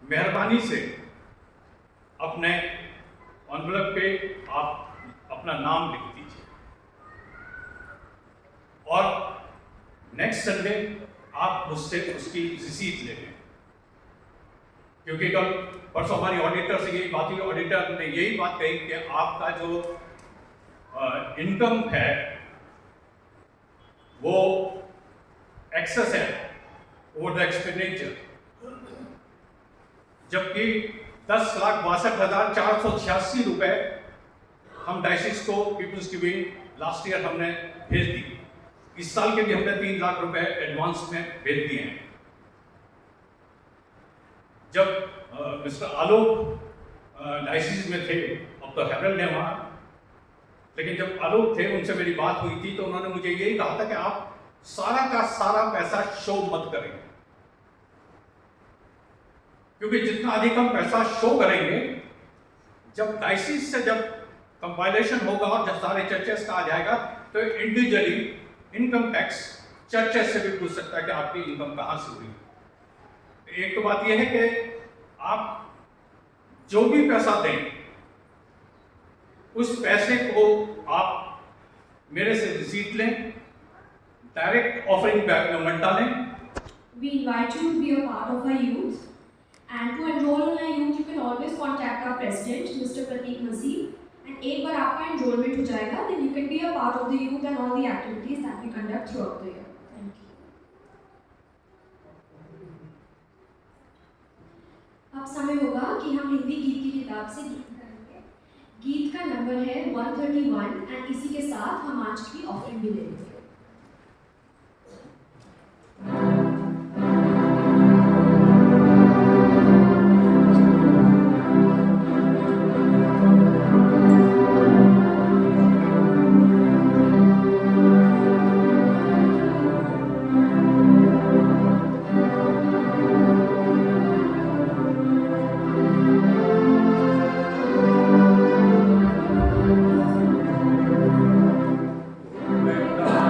मेहरबानी से अपने एनवेलप पे आप अपना नाम लिख दीजिए और नेक्स्ट संडे आप मुझसे उसकी रिसीट ले लें, क्योंकि कल परसों हमारी ऑडिटर से यही बात हुई, ऑडिटर ने यही बात कही कि आपका जो इनकम है वो एक्सेस है ओवर द एक्सपेंडिचर, जबकि 10,62,486 रुपए हम डायसिस को पीपल्स गिविंग लास्ट ईयर हमने भेज दी। इस साल के भी हमने 3 लाख रुपए एडवांस में भेज दिए हैं। जब मिस्टर आलोक डायसिस में थे, अब तो हेरल्ड ने वहां, लेकिन जब आलोक थे उनसे मेरी बात हुई थी तो उन्होंने मुझे यही कहा था कि आप सारा का सारा पैसा शो मत करें, क्योंकि जितना अधिक हम पैसा शो करेंगे, जब डायसिस से जब कंपाइलेशन होगा और जब सारे चर्चेस का आ जाएगा तो इंडिविजुअली इनकम टैक्स चर्चेस से भी पूछ सकता है कि आपकी इनकम कहां से हुई। एक तो बात यह है कि आप जो भी पैसा दें उस पैसे को आप मेरे से रिसीट लें, डायरेक्ट ऑफरिंग बैग में मत डालें। We invite you to be a part of our youth, and to enroll in our youth you can always contact our president, Mr. Prateek Masih, and एक बार आपका enrollment हो जाएगा, then you can be a part of the youth and all the activities that we conduct throughout the year. Thank you. अब समय होगा कि हम हिंदी गीत की किताब से गीत गाएंगे। गीत का नंबर है 131 एंड इसी के साथ हम आज की ऑफरिंग भी लेंगे। बेटा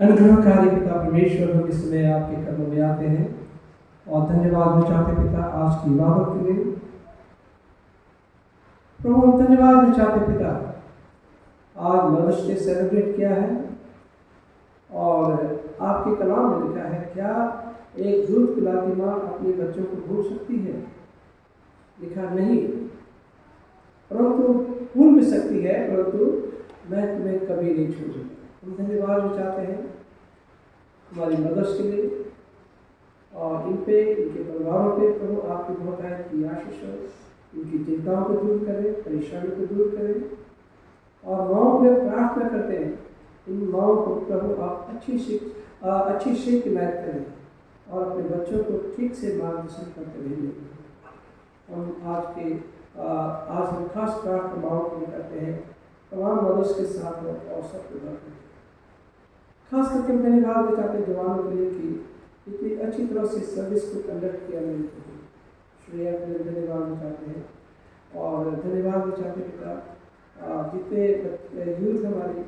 अनुग्रहकारी पिता परमेश्वर, हम इस समय आपके कदमों में आते हैं और धन्यवाद में चाहते पिता आज की इबादत के लिए। प्रभु हम धन्यवाद में चाहते पिता, आज मदर्स डे सेलिब्रेट किया है और आपके कलाम में लिखा है, क्या एक दूध पिलाती माँ अपने बच्चों को भूल सकती है? लिखा नहीं, परंतु भूल भी सकती है, परंतु मैं तुम्हें कभी नहीं छोड़ूंगा। हम धन्यवाद भी चाहते हैं हमारी मदर्स के लिए और इन पे, इनके परिवारों पे प्रभु आपकी बहुत की आशीष हो, इनकी चिंताओं को दूर करें, परेशानियों को दूर करें। और माँओं के लिए प्रार्थना करते हैं, इन माँओं को प्रभु आप अच्छी शिक्षा इनायत करें और अपने बच्चों को ठीक से मार्गदर्शन करते रहेंगे। हम आज हम खास प्रार्थना माँओं के लिए करते हैं, तमाम मदर्स के साथ और सबके बारे में खास करके धन्यवाद देना चाहते हैं जवानों के लिए कि इतनी अच्छी तरह से सर्विस को कंडक्ट किया मैंने श्रेया के लिए धन्यवाद देना चाहते हैं। और धन्यवाद देना चाहते पिता जितने यूथ हमारी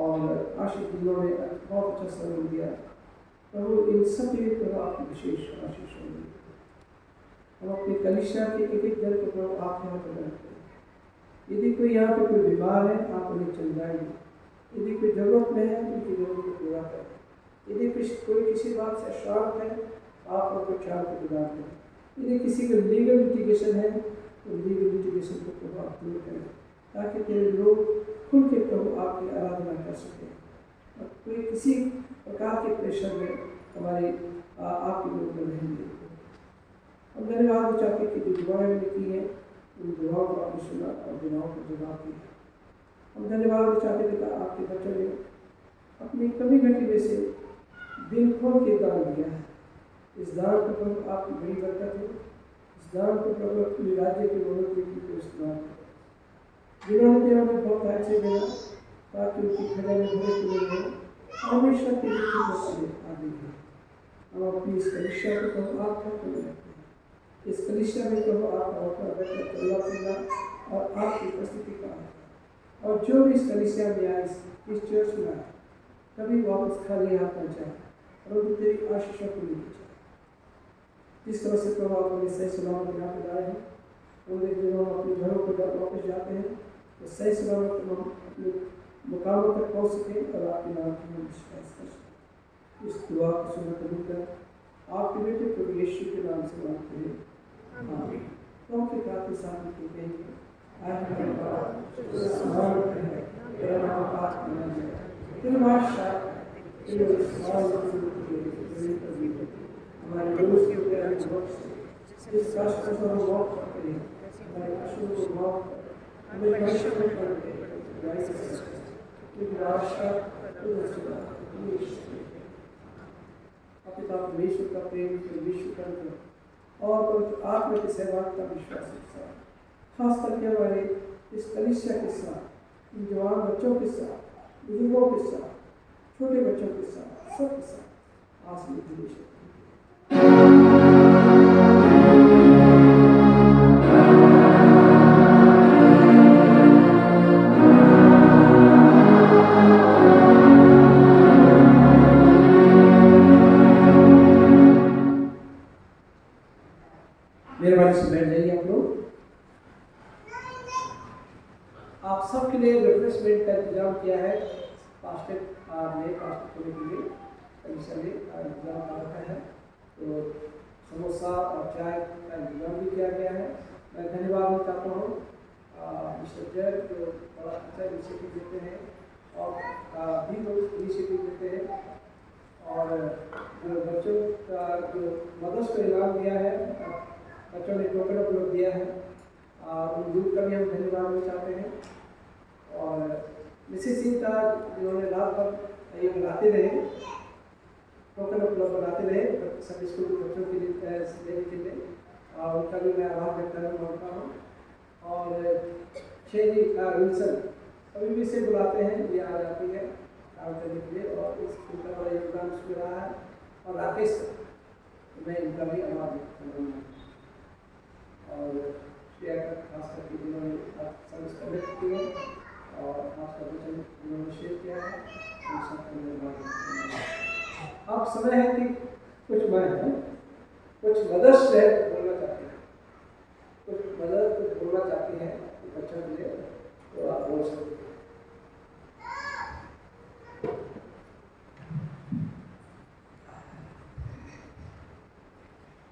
और आशिक जिन्होंने बहुत अच्छा सहयोग दिया, प्रभु इन सब के प्रभु आपकी विशेष आशीष होगी। हम अपनी कलिशा के एक एक दल को प्रभु आपके हाथ में रखते हैं। यदि कोई यहाँ पे कोई बीमार है, आप उन्हें चंगाएंगे। यदि कोई जरूरत में है, उनकी जरूरत को पूरा करें। यदि कोई किसी बात से अशांत है, आप उनको शांति प्रदान करें। यदि किसी का लीगल लिटिगेशन है, तो लीगल लिटिगेशन को प्रभु आप दूर करें, ताकि तेरे लोग खुल के प्रभु आपकी आराधना कर सकें और कोई किसी प्रकार के प्रेशर में हमारे आपके लोग में रहेंगे। हम धन्यवाद चाहते हैं कि जो दुआएं हमने की है, उन दुआओं को आपने सुना और दुआओं को जवाब दिया। हम धन्यवाद चाहते पिता, आपके बच्चों ने अपनी कमी घटी में से दिल खोल के दान दिया है। इस दान को प्रभु आपकी बड़ी बरकत है। इस दान को प्रभु अपने राज्य के बढ़ोतरी को इस्तेमाल करें। जिन्होंने दिया उन्हें बहुत अच्छे देना, ताकि उनकी खजाने भरे खुले हैं, हमेशा के लिए आगे है। हम अपनी इस कलिशा को प्रभु आप तक रखते हैं। इस कलिशा में प्रभु आप अपना बैठकर चलना फिरना और आपकी उपस्थिति का है। और जो भी इस कलिशा में आए, इस चर्च में आए, कभी वापस खाली हाथ न जाए, परंतु तेरी आशीषों को लेकर जाए। जिस तरह से प्रभु आप हमें सही सलामत यहाँ पर लाए हैं, उनके जब हम अपने घरों को वापस जाते हैं तो सही सलामत हम अपने मुकामों तक पहुँच सकें और आपके नाम की हम विश्वास कर सकें। इस दुआ को सुनना कबूल कर आपके बेटे प्रभु यीशु के नाम से मांगते हैं, आमीन। तो आपके प्रार्थना साथ में कहते हैं, तेरा नाम पाक माना जाए, तेरी बादशाह हमारे दोस्त के प्यारे दोस्त इस कष्ट को हम माफ करते हैं, हमारे कष्टों को माफ कर हमें कष्ट में करते पिता परमेश्वर का प्रेम, विश्व का और आत्मा की सेवा का विश्वास के साथ, खास करके हमारे इस कलिशा के साथ, इन जवान बच्चों के साथ, बुजुर्गों के साथ, छोटे बच्चों के साथ, सबके साथ आज में परमेश्वर मेहरबानी से बैठ जाइए आप लोग। आप सबके लिए रिफ्रेशमेंट का इंतजाम किया है। पास्टर ने पास्टर के लिए इंतजाम रखा है, तो समोसा और चाय का इंतजाम भी किया गया है। मैं धन्यवाद देना चाहता हूँ मिस्टर जय, जो बड़ा अच्छा इनिशिएटिव देते हैं और भी लोग इनिशिएटिव देते हैं। और जो बच्चों का जो मदर्स को इनाम दिया है, बच्चों ने टोकन अपलोड दिया है, उन ग्रुप का भी हम धन्यवाद देना चाहते हैं। और मिसेस सिंह का जिन्होंने रात भर ये बनाते रहे, टोकन अपलोड बनाते रहे सब स्कूल के बच्चों के लिए देने के लिए, उनका भी मैं आभार व्यक्त करता हूँ। और शेरी विल्सन कभी भी से बुलाते हैं, ये आ जाती है काम करने के लिए और इस उनका बड़ा योगदान उसमें रहा है। और राकेश मैं इनका भी आभार व्यक्त करूँगा। और खास करके जिन्होंने सर्विस कनेक्ट की है और खास कर जिन्होंने शेयर किया है, उन सबको धन्यवाद। समय है कि कुछ मदर्स जो है बोलना चाहती हैं, कुछ मदर कुछ बोलना चाहती हैं बच्चों के लिए, तो आप बोल सकते हैं।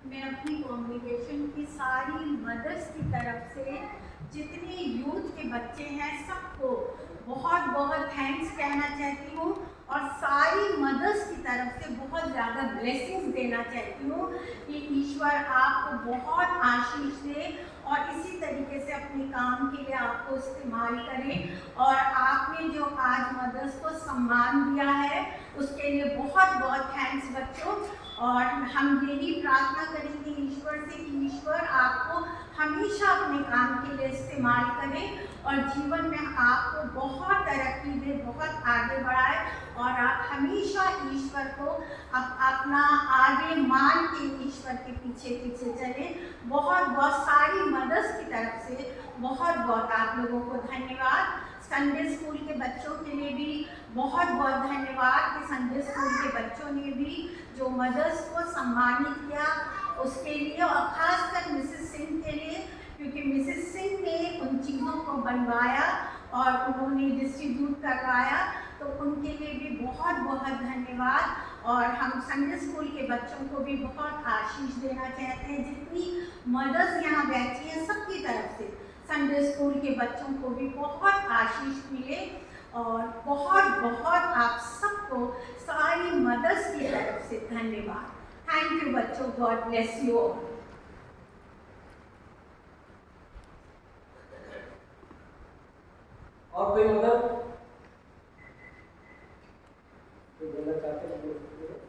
मैं अपनी कॉन्ग्रीगेशन की सारी मदर्स की तरफ से जितने यूथ के बच्चे हैं सबको बहुत बहुत थैंक्स कहना चाहती हूँ और सारी मदर्स की तरफ से बहुत ज़्यादा ब्लेसिंग्स देना चाहती हूँ कि ईश्वर आपको बहुत आशीष दे और इसी तरीके से अपने काम के लिए आपको इस्तेमाल करें। और आपने जो आज मदर्स को सम्मान दिया है उसके लिए बहुत बहुत थैंक्स बच्चों। और हम यही प्रार्थना करेंगे ईश्वर से कि ईश्वर आपको हमेशा अपने काम के लिए इस्तेमाल करें और जीवन में आपको बहुत तरक्की दे, बहुत आगे बढ़ाए और आप हमेशा ईश्वर को अपना आगे मान के ईश्वर के पीछे पीछे चलें। बहुत बहुत सारी मदर्स की तरफ से बहुत बहुत आप लोगों को धन्यवाद। संडे स्कूल के बच्चों के लिए भी बहुत बहुत धन्यवाद कि संडे स्कूल के बच्चों ने भी जो मदर्स को सम्मानित किया उसके लिए, और ख़ासकर मिसेस सिंह के लिए, क्योंकि मिसेस सिंह ने उन चीज़ों को बनवाया और उन्होंने डिस्ट्रीब्यूट करवाया, तो उनके लिए भी बहुत बहुत धन्यवाद। और हम संडे स्कूल के बच्चों को भी बहुत आशीष देना चाहते हैं। जितनी मदर्स यहाँ बैठी हैं सबकी तरफ से संडे स्कूल के बच्चों को भी बहुत आशीष मिले और बहुत बहुत आप सबको सारी मदर्स की तरफ से धन्यवाद। थैंक यू बच्चों, गॉड ब्लेस यू ऑल। और कोई मदर जो बोलना चाहते हैं बोल सकते हैं।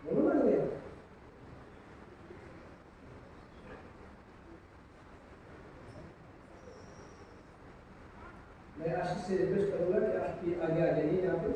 बोलो ना भैया। मैं आशीष से रिक्वेस्ट करूंगा कि आपकी आगे आ जाइए यहाँ पे।